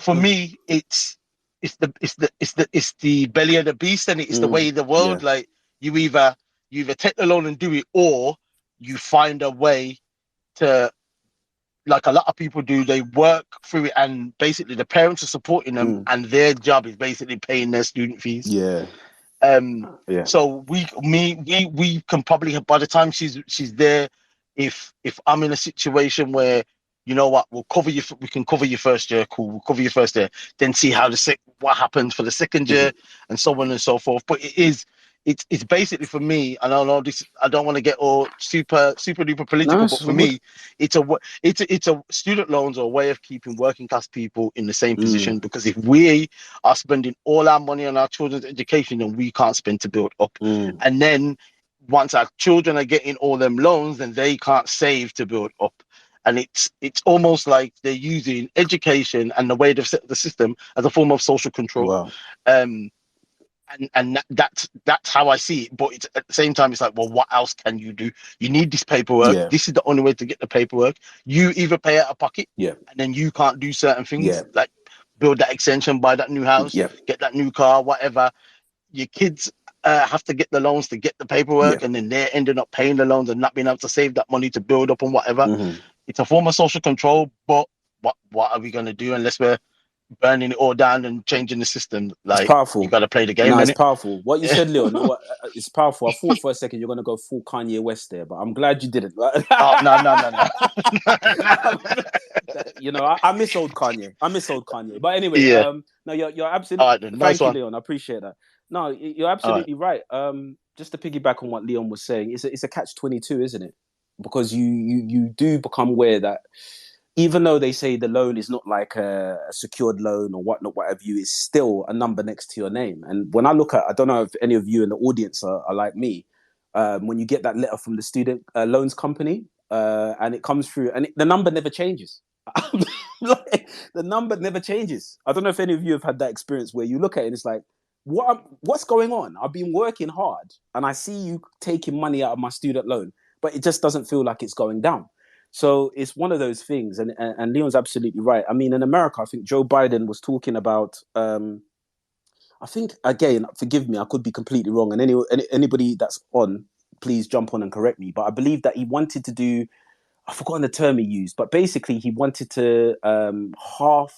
For me, it's the belly of the beast, and it's the way of the world. Like you either take the loan and do it, or you find a way to like a lot of people do, they work through it, and basically the parents are supporting them, and their job is basically paying their student fees. Yeah. So we can probably, by the time she's there, if I'm in a situation where, you know what, we can cover your first year, cool, we'll cover your first year, then see how what happens for the second year, and so on and so forth. But it's basically, for me, and I know this, I don't want to get all super duper political, but for me, it's a student loans are a way of keeping working class people in the same position, because if we are spending all our money on our children's education, then we can't spend to build up. And then once our children are getting all them loans, then they can't save to build up. And it's almost like they're using education and the way they've set the system as a form of social control. Wow. And that's how I see it. But it's, at the same time, it's like, well, what else can you do? You need this paperwork. Yeah. This is the only way to get the paperwork. You either pay out of pocket, Yeah. and then you can't do certain things, Yeah. like build that extension, buy that new house, Yeah. get that new car, whatever. Your kids have to get the loans to get the paperwork, and then they're ending up paying the loans and not being able to save that money to build up and whatever. It's a form of social control, but what are we going to do unless we're burning it all down and changing the system? Like, it's powerful. You got to play the game. No, it's powerful. What you said, Leon, it's powerful. I thought for a second you're going to go full Kanye West there, but I'm glad you didn't. Oh, no. You know, I miss old Kanye. But anyway, no, you're absolutely. All right, then. Nice Thank one. you, Leon. I appreciate that. No, you're absolutely right. Just to piggyback on what Leon was saying, it's a catch-22, isn't it? Because you do become aware that even though they say the loan is not like a secured loan or whatnot, what have you, it's still a number next to your name. And when I look at, I don't know if any of you in the audience are like me, when you get that letter from the student loans company and it comes through and the number never changes. Like, the number never changes. I don't know if any of you have had that experience where you look at it and it's like, what's going on? I've been working hard and I see you taking money out of my student loan, but it just doesn't feel like it's going down. So it's one of those things, and Leon's absolutely right. I mean, in America, I think Joe Biden was talking about, I think, again, forgive me, I could be completely wrong, and anybody that's on, please jump on and correct me, but I believe that he wanted to do, I've forgotten the term he used, but basically he wanted to half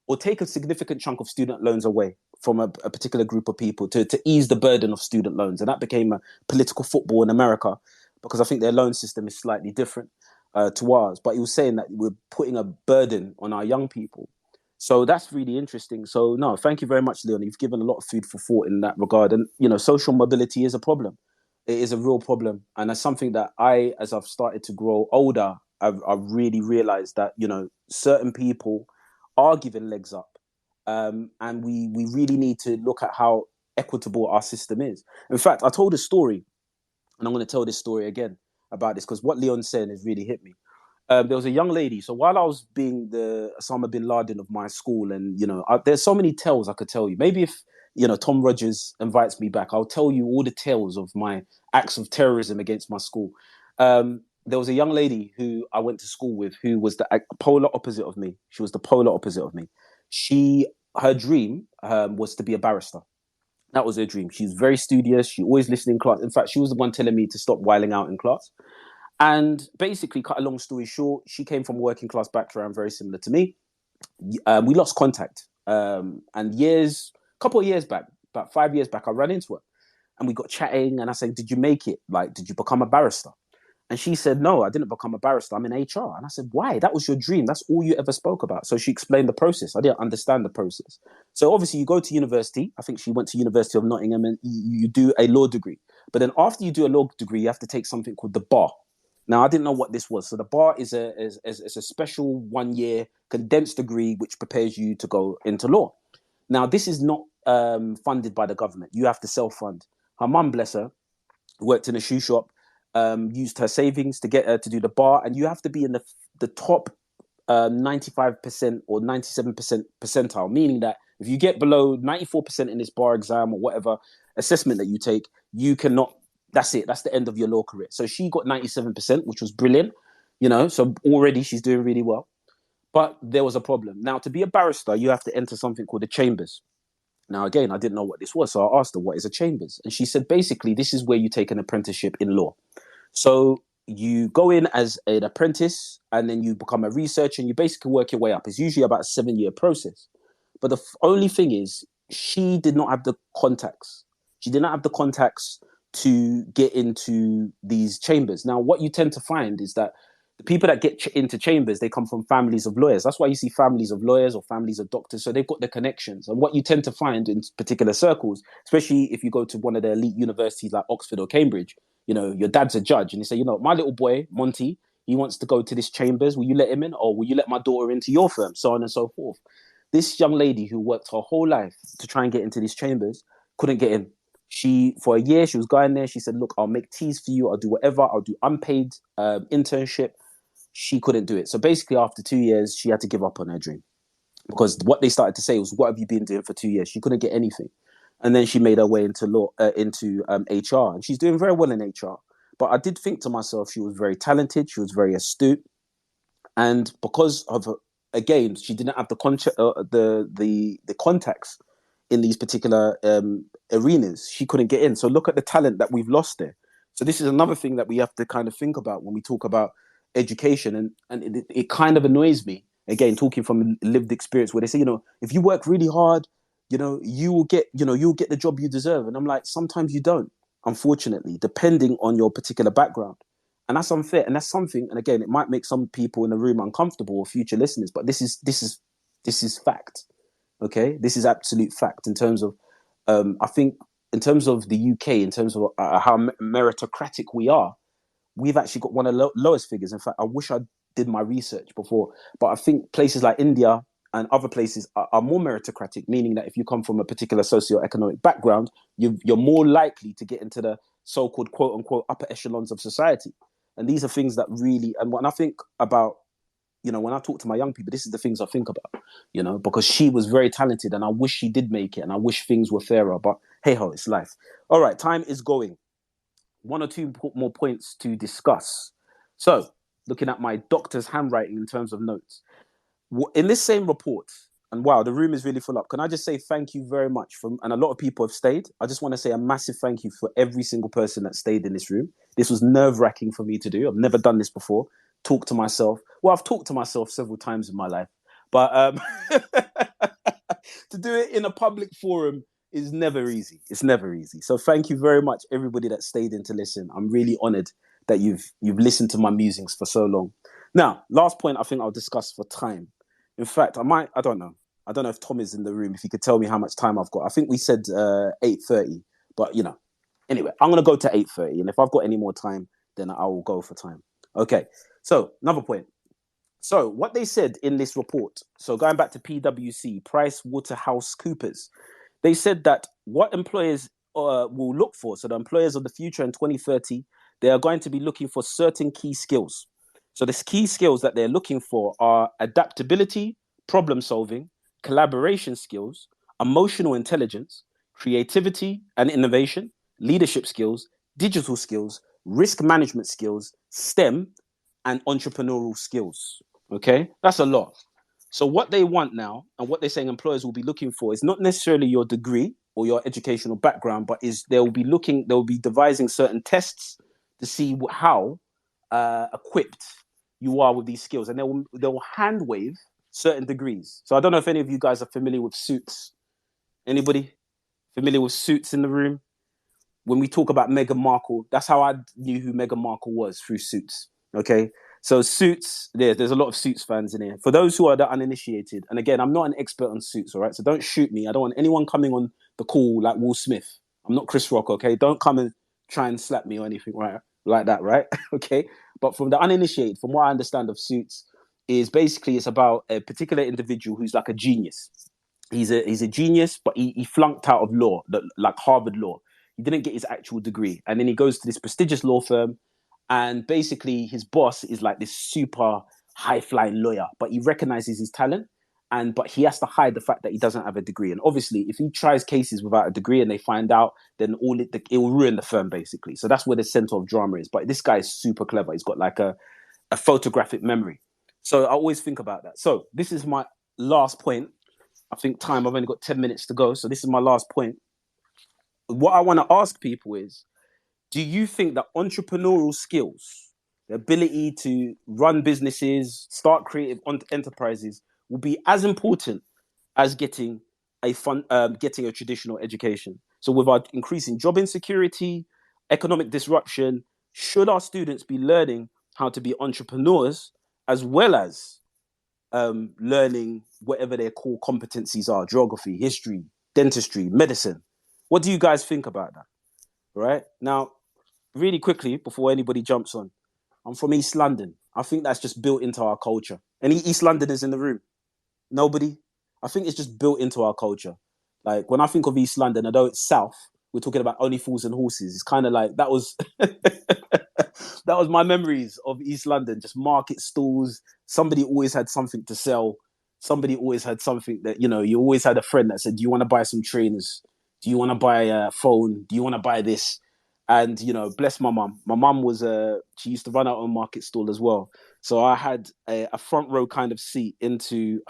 or take a significant chunk of student loans away from a particular group of people to ease the burden of student loans. And that became a political football in America, because I think their loan system is slightly different to ours. But he was saying that we're putting a burden on our young people. So that's really interesting. So no, thank you very much, Leon. You've given a lot of food for thought in that regard. And, you know, social mobility is a problem. It is a real problem. And that's something that as I've started to grow older, I've really realized that, you know, certain people are given legs up. And we really need to look at how equitable our system is. In fact, I told a story, and I'm going to tell this story again about this, because what Leon's saying has really hit me. There was a young lady. So while I was being the Osama bin Laden of my school, and, you know, there's so many tales I could tell you. Maybe if, you know, Tom Rogers invites me back, I'll tell you all the tales of my acts of terrorism against my school. There was a young lady who I went to school with who was the polar opposite of me. She was the polar opposite of me. Her dream was to be a barrister. That was her dream. She's very studious. She always listened in class. In fact, she was the one telling me to stop whiling out in class. And basically, cut a long story short, she came from a working class background, very similar to me. We lost contact. And a couple of years back, about 5 years back, I ran into her. And we got chatting, and I said, did you make it? Like, did you become a barrister? And she said, no, I didn't become a barrister. I'm in HR. And I said, why? That was your dream. That's all you ever spoke about. So she explained the process. I didn't understand the process. So obviously you go to university. I think she went to University of Nottingham, and you do a law degree. But then after you do a law degree, you have to take something called the bar. Now, I didn't know what this was. So the bar is a special 1 year condensed degree which prepares you to go into law. Now, this is not funded by the government. You have to self-fund. Her mum, bless her, worked in a shoe shop, used her savings to get her to do the bar, and you have to be in the top 95% or 97% percentile, meaning that if you get below 94% in this bar exam or whatever assessment that you take, you cannot, that's it, that's the end of your law career. So she got 97%, which was brilliant, you know, so already she's doing really well. But there was a problem. Now, to be a barrister, you have to enter something called the chambers. Now, again, I didn't know what this was, so I asked her, what is a chambers? And she said, basically, this is where you take an apprenticeship in law. So you go in as an apprentice, and then you become a researcher, and you basically work your way up. It's usually about a 7-year process. But the only thing is, she did not have the contacts. She did not have the contacts to get into these chambers. Now, what you tend to find is that the people that get into chambers, they come from families of lawyers. That's why you see families of lawyers or families of doctors. So they've got the connections. And what you tend to find in particular circles, especially if you go to one of the elite universities like Oxford or Cambridge, your dad's a judge, and you say, my little boy, Monty, he wants to go to this chambers. Will you let him in? Or will you let my daughter into your firm? So on and so forth. This young lady who worked her whole life to try and get into these chambers couldn't get in. For a year, she was going there. She said, look, I'll make teas for you. I'll do whatever. I'll do unpaid internship. She couldn't do it. So basically, after 2 years, she had to give up on her dream, because what they started to say was, what have you been doing for 2 years? She couldn't get anything. And then she made her way into HR, and she's doing very well in HR. But I did think to myself, she was very talented. She was very astute. And because of her, again, she didn't have the contacts in these particular arenas. She couldn't get in. So look at the talent that we've lost there. So this is another thing that we have to kind of think about when we talk about education. And it kind of annoys me, again, talking from lived experience, where they say, if you work really hard, you will get the job you deserve. And I'm like, sometimes you don't, unfortunately, depending on your particular background. And that's unfair. And that's something, and again, it might make some people in the room uncomfortable, or future listeners, but this is fact. Okay, this is absolute fact in terms of, I think, in terms of the UK, in terms of how meritocratic we are, we've actually got one of the lowest figures. In fact, I wish I did my research before, but I think places like India and other places are more meritocratic, meaning that if you come from a particular socioeconomic background, you're more likely to get into the so-called quote unquote upper echelons of society. And these are things that really, and when I think about, when I talk to my young people, this is the things I think about, because she was very talented, and I wish she did make it, and I wish things were fairer, but hey ho, it's life. All right, time is going. 1 or 2 more points to discuss. So, looking at my doctor's handwriting in terms of notes. In this same report, and wow, the room is really full up. Can I just say thank you very much and a lot of people have stayed. I just want to say a massive thank you for every single person that stayed in this room. This was nerve-wracking for me to do. I've never done this before. Talk to myself. Well, I've talked to myself several times in my life, but to do it in a public forum is never easy. It's never easy. So thank you very much, everybody that stayed in to listen. I'm really honored that you've listened to my musings for so long. Now, last point I think I'll discuss for time. In fact, I don't know if Tom is in the room, if he could tell me how much time I've got. I think we said 8:30, but anyway, I'm going to go to 8:30. And if I've got any more time, then I will go for time. Okay. So another point. So what they said in this report, so going back to PwC, PricewaterhouseCoopers, they said that what employers will look for, so the employers of the future in 2030, they are going to be looking for certain key skills. So the key skills that they're looking for are adaptability, problem solving, collaboration skills, emotional intelligence, creativity and innovation, leadership skills, digital skills, risk management skills, STEM, and entrepreneurial skills. Okay, that's a lot. So what they want now, and what they're saying employers will be looking for, is not necessarily your degree or your educational background, but they'll be devising certain tests to see how equipped you are with these skills, and they'll hand wave certain degrees. So I don't know if any of you guys are familiar with Suits. Anybody familiar with Suits in the room? When we talk about Meghan Markle, that's how I knew who Meghan Markle was, through Suits. Okay, so Suits, there's a lot of Suits fans in here. For those who are the uninitiated, and again, I'm not an expert on Suits, all right? So don't shoot me. I don't want anyone coming on the call like Will Smith. I'm not Chris Rock, okay? Don't come and try and slap me or anything, right? Like that, right? Okay. But from the uninitiated, from what I understand of Suits, is basically it's about a particular individual who's like a genius. He's a genius, but he flunked out of law, like Harvard Law. He didn't get his actual degree. And then he goes to this prestigious law firm, and basically his boss is like this super high-flying lawyer, but he recognizes his talent, but he has to hide the fact that he doesn't have a degree. And obviously, if he tries cases without a degree and they find out, then it will ruin the firm, basically. So that's where the center of drama is. But this guy is super clever. He's got like a photographic memory. So I always think about that. So this is my last point. I think I've only got 10 minutes to go. So this is my last point. What I want to ask people is, do you think that entrepreneurial skills the ability to run businesses, start creative enterprises will be as important as getting getting a traditional education. So with our increasing job insecurity, economic disruption, should our students be learning how to be entrepreneurs as well as learning whatever their core competencies are: geography, history, dentistry, medicine? What do you guys think about that? Right now, really quickly before anybody jumps on, I'm from East London. I think that's just built into our culture. Any East Londoners in the room? Nobody? I think it's just built into our culture. Like when I think of East London, although it's south, we're talking about only fools and horses. It's kind of like that was that was my memories of East London. Just market stalls. Somebody always had something to sell. Somebody always had something that, you know, you always had a friend that said, "Do you want to buy some trainers? Do you want to buy a phone? Do you want to buy this?" And, you know, bless my mum. My mum was she used to run her own market stall as well. So I had a front row kind of seat into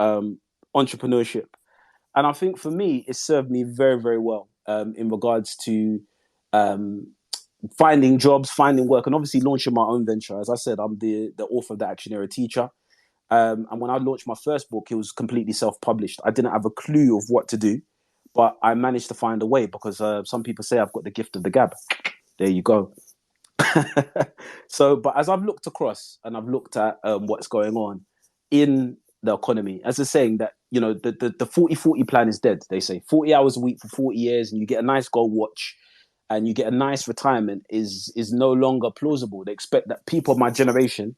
entrepreneurship. And I think for me, it served me very, very well in regards to um, finding jobs, finding work, and obviously launching my own venture. As I said, I'm the author of the Action Era Teacher. And when I launched my first book, it was completely self-published. I didn't have a clue of what to do, but I managed to find a way because some people say I've got the gift of the gab. There you go. So, but as I've looked across and I've looked at what's going on in the economy, as they're saying that, you know, the 40-40 plan is dead. They say 40 hours a week for 40 years and you get a nice gold watch and you get a nice retirement is no longer plausible. They expect that people of my generation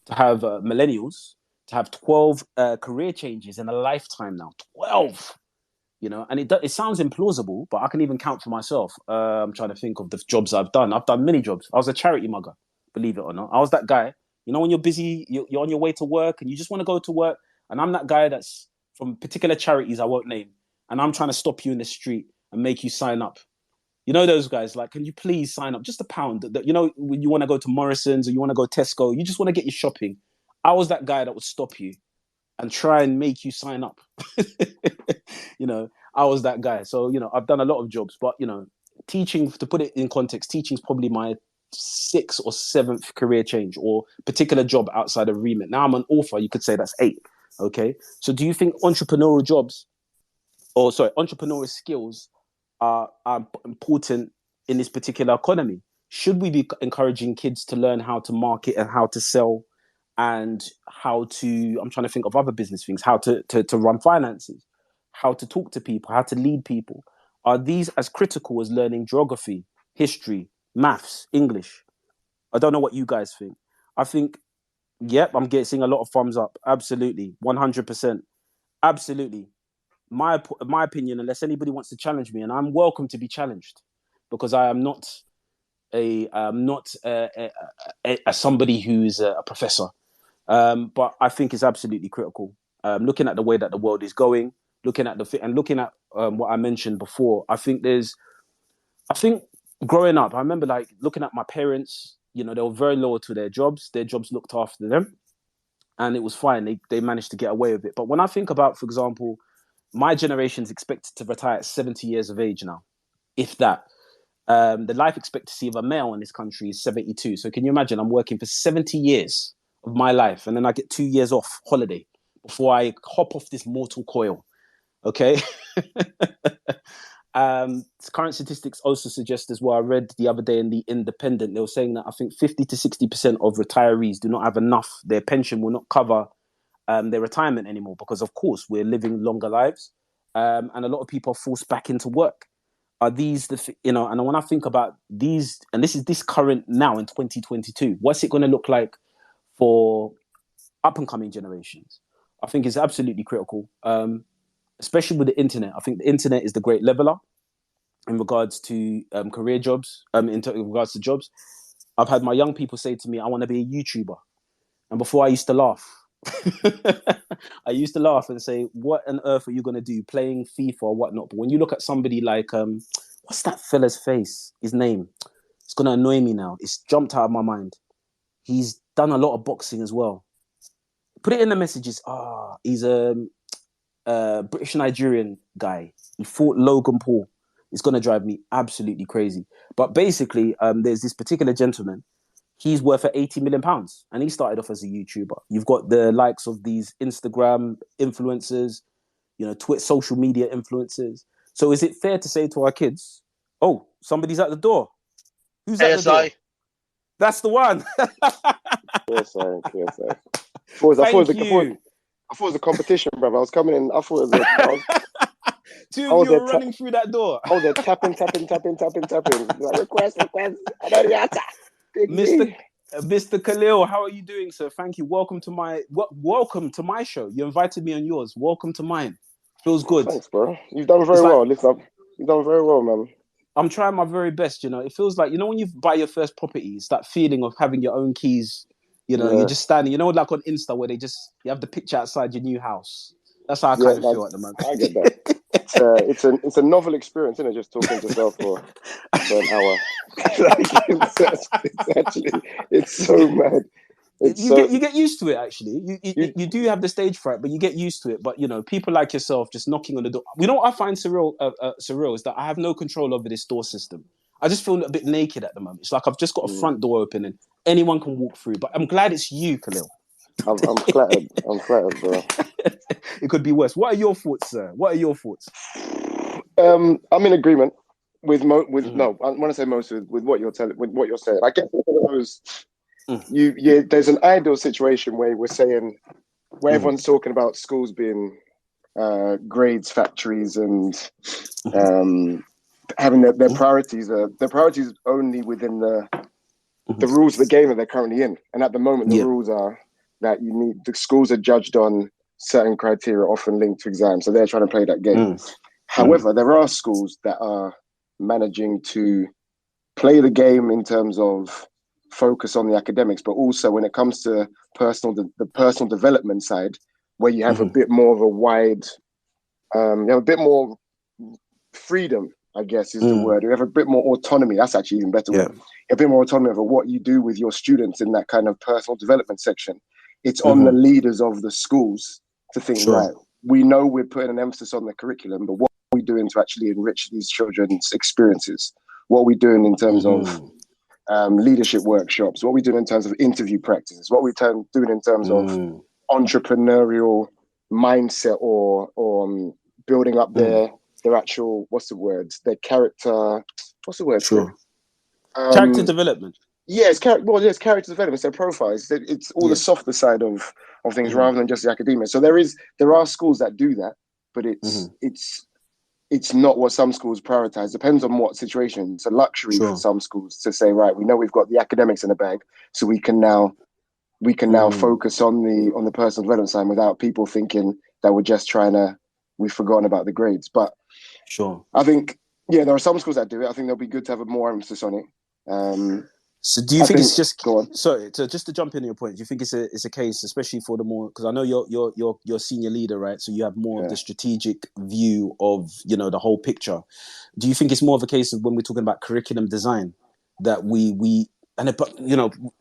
to have millennials to have 12 career changes in a lifetime now. 12. You know, and it sounds implausible, but I can even count for myself. I'm trying to think of the jobs I've done. I've done many jobs. I was a charity mugger, believe it or not. I was that guy, you know, when you're busy, you're on your way to work and you just want to go to work. And I'm that guy that's from particular charities I won't name. And I'm trying to stop you in the street and make you sign up. You know, those guys, like, can you please sign up? Just £1. You know, when you want to go to Morrison's or you want to go Tesco, you just want to get your shopping. I was that guy that would stop you and try and make you sign up. You know, I was that guy. So, you know, I've done a lot of jobs, but, you know, teaching, to put it in context, teaching is probably my 6th or 7th career change or particular job outside of remit. Now I'm an author, you could say that's 8. Okay. So do you think entrepreneurial skills are important in this particular economy? Should we be encouraging kids to learn how to market and how to sell and how to, I'm trying to think of other business things, how to run finances, how to talk to people, how to lead people? Are these as critical as learning geography, history, maths, English? I don't know what you guys think. I think, yep, I'm getting a lot of thumbs up. Absolutely. 100%. Absolutely. My opinion, unless anybody wants to challenge me, and I'm welcome to be challenged because I am not somebody who's a professor. But I think it's absolutely critical. Looking at the way that the world is going, looking at what I mentioned before, I think growing up, I remember like looking at my parents, you know, they were very loyal to their jobs. Their jobs looked after them and it was fine. They managed to get away with it. But when I think about, for example, my generation's expected to retire at 70 years of age now, if that. The life expectancy of a male in this country is 72. So can you imagine I'm working for 70 years of my life and then I get 2 years off holiday before I hop off this mortal coil? Okay. Current statistics also suggest as well, I read the other day in The Independent, they were saying that I think 50 to 60% of retirees do not have enough. Their pension will not cover their retirement anymore because, of course, we're living longer lives and a lot of people are forced back into work. Are these and when I think about these, and this is this current now in 2022, what's it going to look like for up and coming generations? I think it's absolutely critical, especially with the internet. I think the internet is the great leveler in regards to career jobs, in regards to jobs. I've had my young people say to me, I want to be a YouTuber. And before I used to laugh. I used to laugh and say, what on earth are you going to do playing FIFA or whatnot? But when you look at somebody like, what's that fella's face? His name. It's going to annoy me now. It's jumped out of my mind. He's done a lot of boxing as well. Put it in the messages. He's a British Nigerian guy. He fought Logan Paul. It's going to drive me absolutely crazy. But basically, there's this particular gentleman He's worth £80 million, and he started off as a YouTuber. You've got the likes of these Instagram influencers, social media influencers. So is it fair to say to our kids, "Oh, somebody's at the door. Who's at the door?" That's the one. KSI. Thank you. I thought it was a competition, brother. I was coming in. I thought it was. Two of you were running through that door. Oh, they're tapping. Like, request. Mr. Khalil, how are you doing, sir? Thank you. Welcome to my show. You invited me on yours. Welcome to mine. Feels good. Thanks, bro. You've done very well. Listen, you've done very well, man. I'm trying my very best. It feels like, when you buy your first property, it's that feeling of having your own keys. You're just standing. Like on Insta where you have the picture outside your new house. That's how I kind of feel at the moment. I get that. It's a novel experience, isn't it? Just talking to yourself for an hour. It's so mad. You get used to it. Actually, you do have the stage fright, but you get used to it. But people like yourself just knocking on the door. What I find surreal is that I have no control over this door system. I just feel a bit naked at the moment. It's like I've just got a front door open and anyone can walk through. But I'm glad it's you, Khalil. I'm flattered. I'm flattered, bro. It could be worse. What are your thoughts, sir? What are your thoughts? I'm in agreement with no. I want to say most with what you're saying. I get those. There's an ideal situation where we're saying where everyone's talking about schools being grades factories and having their priorities. Their priorities only within the rules of the game that they're currently in. And at the moment, the rules are that the schools are judged on certain criteria, often linked to exams. So they're trying to play that game. However, there are schools that are managing to play the game in terms of focus on the academics, but also when it comes to the personal development side, where you have a bit more of a wide, you have a bit more freedom, I guess is the word. You have a bit more autonomy. That's actually even better word. You have a bit more autonomy over what you do with your students in that kind of personal development section. It's on the leaders of the schools to think, right, we know we're putting an emphasis on the curriculum, but what are we doing to actually enrich these children's experiences? What are we doing in terms of leadership workshops? What are we doing in terms of interview practices? What are we doing in terms of entrepreneurial mindset or building up their actual, their character, character development. Yes, character development. It's their profiles. It's all the softer side of things rather than just the academia. So there are schools that do that, but it's not what some schools prioritize. Depends on what situation. It's a luxury for some schools to say, right, we know we've got the academics in the bag, so we can now focus on the personal development side without people thinking that we've forgotten about the grades. But I think there are some schools that do it. I think they'll be good to have more emphasis on it. So do you think it's just sorry, just to jump in on your point, do you think it's a case, especially for the more, because I know you're senior leader, right? So you have more of the strategic view of the whole picture. Do you think it's more of a case of when we're talking about curriculum design that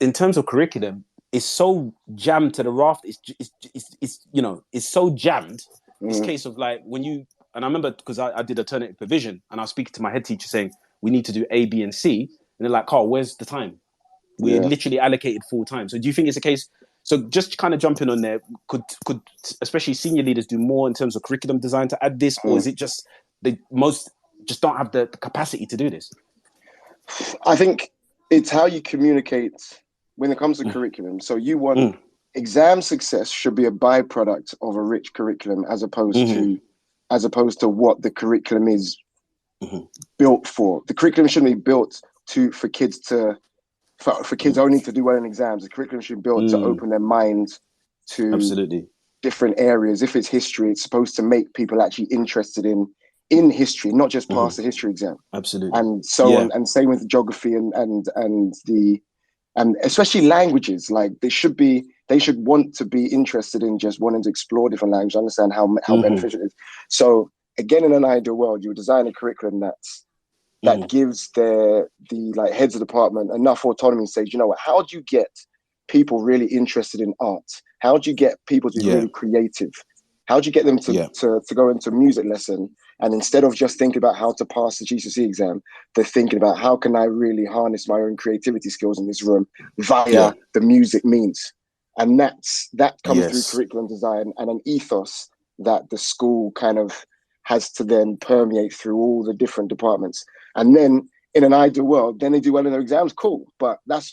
in terms of curriculum, it's so jammed to the raft. It's so jammed. It's a case of like and I remember because I did alternative provision and I was speaking to my head teacher saying we need to do A, B, and C. And they're like, Karl, where's the time? We're literally allocated full time. So do you think it's a case? So just kind of jumping on there, could especially senior leaders do more in terms of curriculum design to add this, or is it just most just don't have the capacity to do this? I think it's how you communicate when it comes to curriculum. So you want exam success should be a byproduct of a rich curriculum as opposed to what the curriculum is built for. The curriculum shouldn't be built for kids only to do well in exams. The curriculum should be built to open their minds to different areas. If it's history, it's supposed to make people actually interested in history, not just pass the history exam. Absolutely. And so on, and same with geography and especially languages. Like they should want to be interested in just wanting to explore different languages, understand how beneficial it is. So again, in an ideal world, you would design a curriculum that gives the heads of department enough autonomy to say, how do you get people really interested in art? How do you get people to be really creative? How do you get them to go into a music lesson And instead of just thinking about how to pass the GCSE exam, they're thinking about how can I really harness my own creativity skills in this room via the music means. And that comes through curriculum design and an ethos that the school kind of has to then permeate through all the different departments. And then in an ideal world, then they do well in their exams, cool. But that's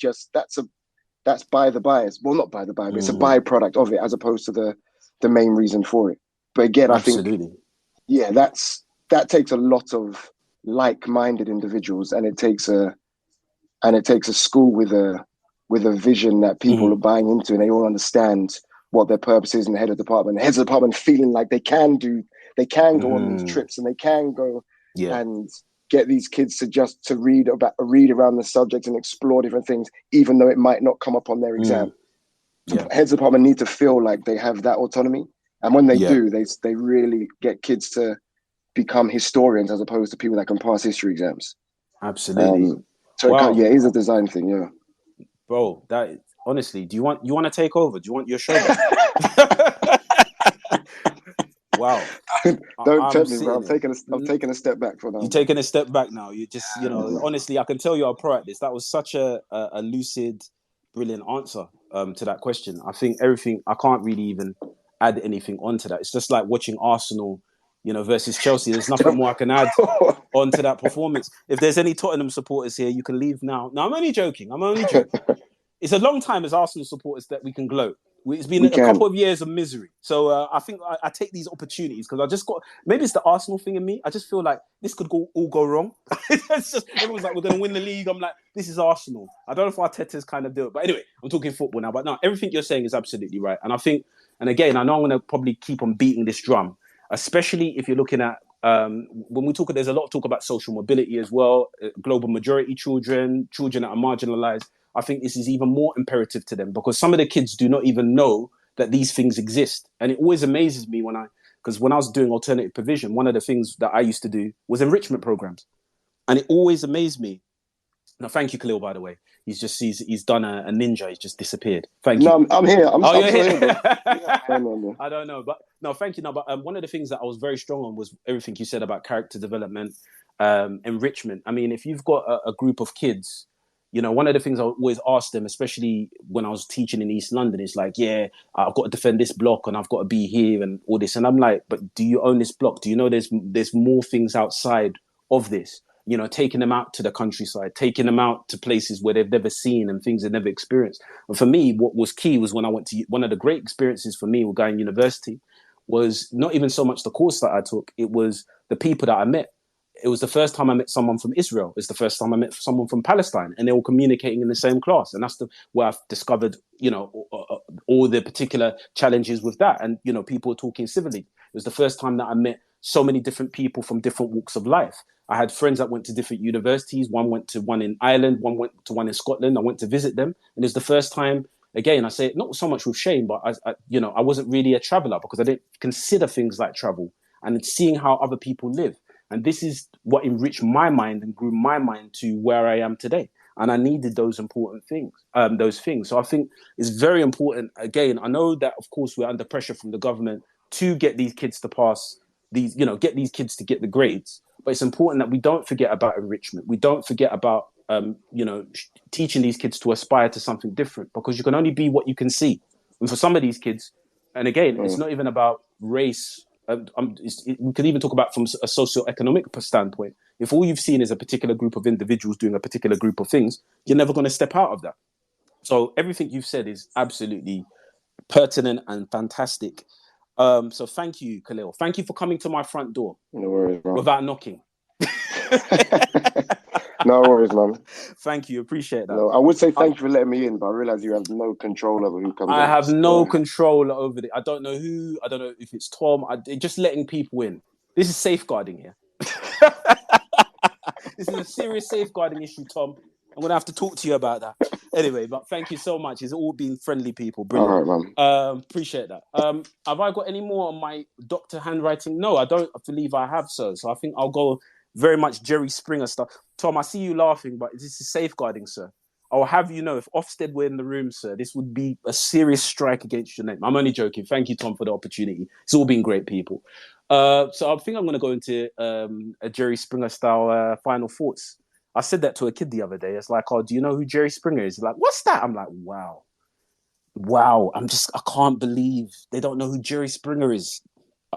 by the by. Well, not by the by, but it's a byproduct of it as opposed to the main reason for it. But again, I think, that takes a lot of like-minded individuals, and it takes a school with a vision that people are buying into, and they all understand what their purpose is, and the head of department, feeling like they can go on these trips, and they can go and get these kids to read around the subject and explore different things, even though it might not come up on their exam. Heads of department need to feel like they have that autonomy, and when they do, they really get kids to become historians as opposed to people that can pass history exams. Absolutely. So it is a design thing, bro. That honestly, do you want to take over? Do you want your show back? Wow. Don't tempt me, bro. I'm taking a step back for now. You're taking a step back now. You just, honestly, I can tell you're a pro at this. That was such a lucid, brilliant answer to that question. I think everything, I can't really even add anything onto that. It's just like watching Arsenal, versus Chelsea. There's nothing more I can add onto that performance. If there's any Tottenham supporters here, you can leave now. No, I'm only joking. It's a long time as Arsenal supporters that we can gloat. It's been a couple of years of misery. So I think I take these opportunities because I just maybe it's the Arsenal thing in me. I just feel like this could all go wrong. It's just, everyone's like, we're going to win the league. I'm like, this is Arsenal. I don't know if Arteta's kind of do it. But anyway, I'm talking football now. But no, everything you're saying is absolutely right. And I think, and again, I know I'm going to probably keep on beating this drum, especially if you're looking at, when we talk, there's a lot of talk about social mobility as well, global majority children that are marginalized. I think this is even more imperative to them because some of the kids do not even know that these things exist. And it always amazes me because when I was doing alternative provision, one of the things that I used to do was enrichment programs. And it always amazed me. Now, thank you, Khalil, by the way. He's done a ninja. He's just disappeared. Thank you. No, I'm here. You're here. I don't know. But no, thank you. No, but one of the things that I was very strong on was everything you said about character development, enrichment. I mean, if you've got a group of kids, one of the things I always ask them, especially when I was teaching in East London, is like, I've got to defend this block and I've got to be here and all this. And I'm like, but do you own this block? Do you know there's more things outside of this? Taking them out to the countryside, taking them out to places where they've never seen and things they've never experienced. And for me, what was key was when I went to one of the great experiences for me with going to university was not even so much the course that I took. It was the people that I met. It was the first time I met someone from Israel. It's the first time I met someone from Palestine, and they were communicating in the same class. And that's where I've discovered, all the particular challenges with that. And, people talking civilly. It was the first time that I met so many different people from different walks of life. I had friends that went to different universities. One went to one in Ireland, one went to one in Scotland. I went to visit them. And it was the first time, again, I say it not so much with shame, but I wasn't really a traveler because I didn't consider things like travel and seeing how other people live. And this is what enriched my mind and grew my mind to where I am today. And I needed those important things, those things. So I think it's very important. Again, I know that, of course, we're under pressure from the government to get these kids to pass these, get these kids to get the grades. But it's important that we don't forget about enrichment. We don't forget about, teaching these kids to aspire to something different because you can only be what you can see. And for some of these kids, and again, it's not even about race. We could even talk about from a socio-economic standpoint. If all you've seen is a particular group of individuals doing a particular group of things, you're never going to step out of that. So everything you've said is absolutely pertinent and fantastic. So thank you, Khalil. Thank you for coming to my front door. No worries, man. Without knocking. No worries, man. Thank you. Appreciate that. No, I would say thank you for letting me in, but I realize you have no control over who comes in. I have no control over it. I don't know who. I don't know if it's Tom. Just letting people in. This is safeguarding here. This is a serious safeguarding issue, Tom. I'm going to have to talk to you about that. Anyway, but thank you so much. It's all been friendly people. Brilliant. All right, man. Appreciate that. Have I got any more on my doctor handwriting? No, I don't believe I have, so. So I think I'll go very much Jerry Springer stuff. Tom, I see you laughing, but this is safeguarding, sir. I will have you know, if Ofsted were in the room, sir, this would be a serious strike against your name. I'm only joking. Thank you, Tom, for the opportunity. It's all been great, people. So I think I'm going to go into a Jerry Springer style final thoughts. I said that to a kid the other day. It's like, oh, do you know who Jerry Springer is? He's like, what's that? I'm like, wow. I can't believe they don't know who Jerry Springer is.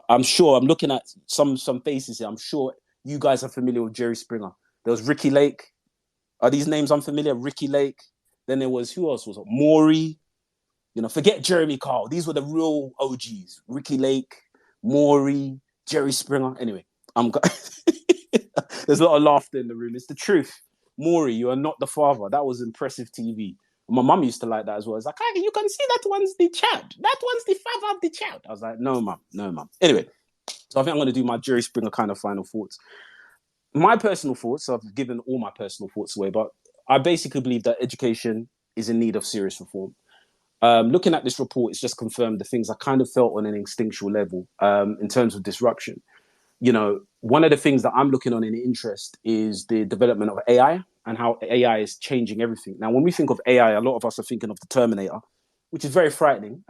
I'm sure, I'm looking at some faces here. I'm sure you guys are familiar with Jerry Springer. There was Ricky Lake. Are these names unfamiliar? Ricky Lake. Then there was, who else was it? Maury. Forget Jeremy Carl. These were the real OGs. Ricky Lake, Maury, Jerry Springer. Anyway, there's a lot of laughter in the room. It's the truth. Maury, you are not the father. That was impressive TV. My mum used to like that as well. It's like, you can see that one's the child. That one's the father of the child. I was like, no, mum. Anyway, so I think I'm going to do my Jerry Springer kind of final thoughts. My personal thoughts, I've given all my personal thoughts away, but I basically believe that education is in need of serious reform. Looking at this report, it's just confirmed the things I kind of felt on an instinctual level in terms of disruption. One of the things that I'm looking on in interest is the development of AI and how AI is changing everything. Now, when we think of AI, a lot of us are thinking of the Terminator, which is very frightening.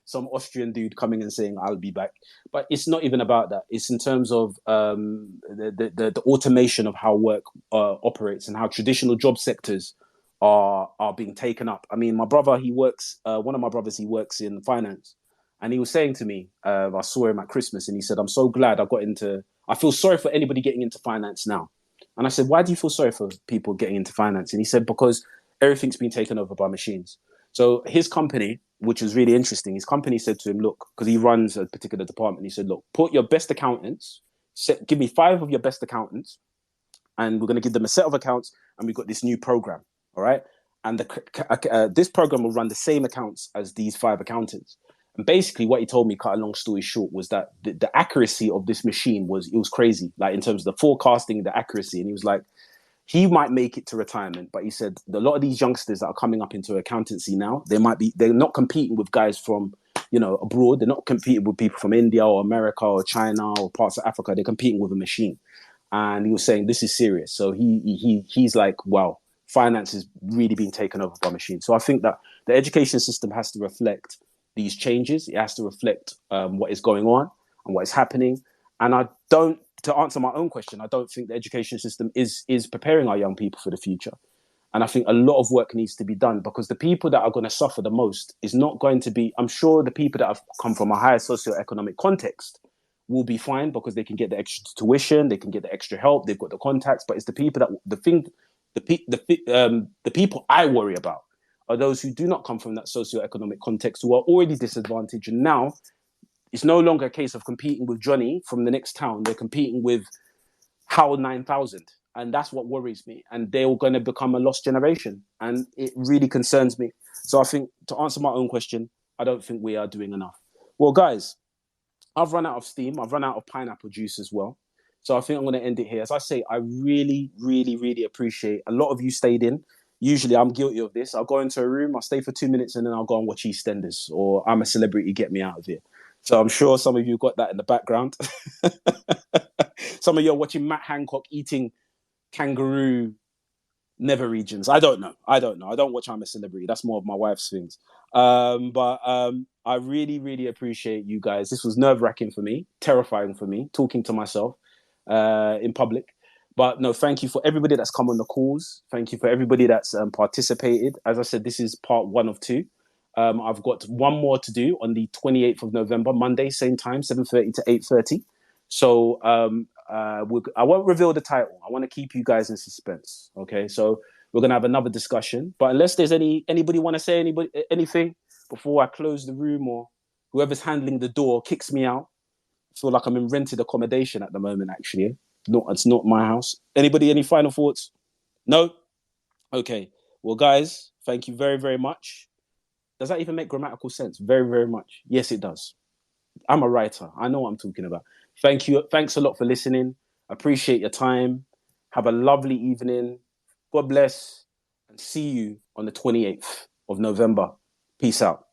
Some Austrian dude coming and saying, I'll be back. But it's not even about that. It's in terms of the automation of how work operates and how traditional job sectors are being taken up. I mean, my brother, one of my brothers, he works in finance. And he was saying to me, I saw him at Christmas, and he said, I'm so glad I feel sorry for anybody getting into finance now. And I said, why do you feel sorry for people getting into finance? And he said, because everything's been taken over by machines. So his company, which was really interesting, his company said to him, look, because he runs a particular department, he said, look, put your best accountants, give me 5 of your best accountants, and we're going to give them a set of accounts, and we've got this new program, all right? And this program will run the same accounts as these 5 accountants. And basically what he told me, cut a long story short, was that the accuracy of this machine was crazy, like in terms of the forecasting, the accuracy. And he was like, he might make it to retirement, but he said a lot of these youngsters that are coming up into accountancy now, they're not competing with guys from, abroad. They're not competing with people from India or America or China or parts of Africa. They're competing with a machine. And he was saying, this is serious. So he's like, wow, finance is really being taken over by machines. So I think that the education system has to reflect these changes. It has to reflect what is going on and what is happening. And to answer my own question, I don't think the education system is preparing our young people for the future. And I think a lot of work needs to be done, because the people that are going to suffer the most is not going to be, I'm sure the people that have come from a higher socioeconomic context will be fine because they can get the extra tuition, they can get the extra help, they've got the contacts. But it's the people the people I worry about are those who do not come from that socioeconomic context, who are already disadvantaged. And now it's no longer a case of competing with Johnny from the next town. They're competing with Howell 9000. And that's what worries me. And they're going to become a lost generation. And it really concerns me. So I think, to answer my own question, I don't think we are doing enough. Well, guys, I've run out of steam. I've run out of pineapple juice as well. So I think I'm going to end it here. As I say, I really, really, really appreciate a lot of you stayed in. Usually I'm guilty of this. I'll go into a room, I'll stay for 2 minutes, and then I'll go and watch EastEnders, or I'm a Celebrity, get me out of here. So I'm sure some of you got that in the background. Some of you are watching Matt Hancock eating kangaroo nether regions. I don't know. I don't watch I'm a Celebrity. That's more of my wife's things. But I really, really appreciate you guys. This was nerve-wracking for me, terrifying for me, talking to myself in public. But no, thank you for everybody that's come on the calls. Thank you for everybody that's participated. As I said, this is part 1 of 2. I've got one more to do on the 28th of November, Monday, same time, 7:30 to 8:30. So I won't reveal the title. I want to keep you guys in suspense. Okay, so we're going to have another discussion. But unless there's anybody want to say anything before I close the room, or whoever's handling the door kicks me out, I feel like I'm in rented accommodation at the moment, actually. No, it's not my house. Anybody, any final thoughts? No? Okay. Well, guys, thank you very, very much. Does that even make grammatical sense? Very, very much. Yes, it does. I'm a writer. I know what I'm talking about. Thank you. Thanks a lot for listening. Appreciate your time. Have a lovely evening. God bless. And see you on the 28th of November. Peace out.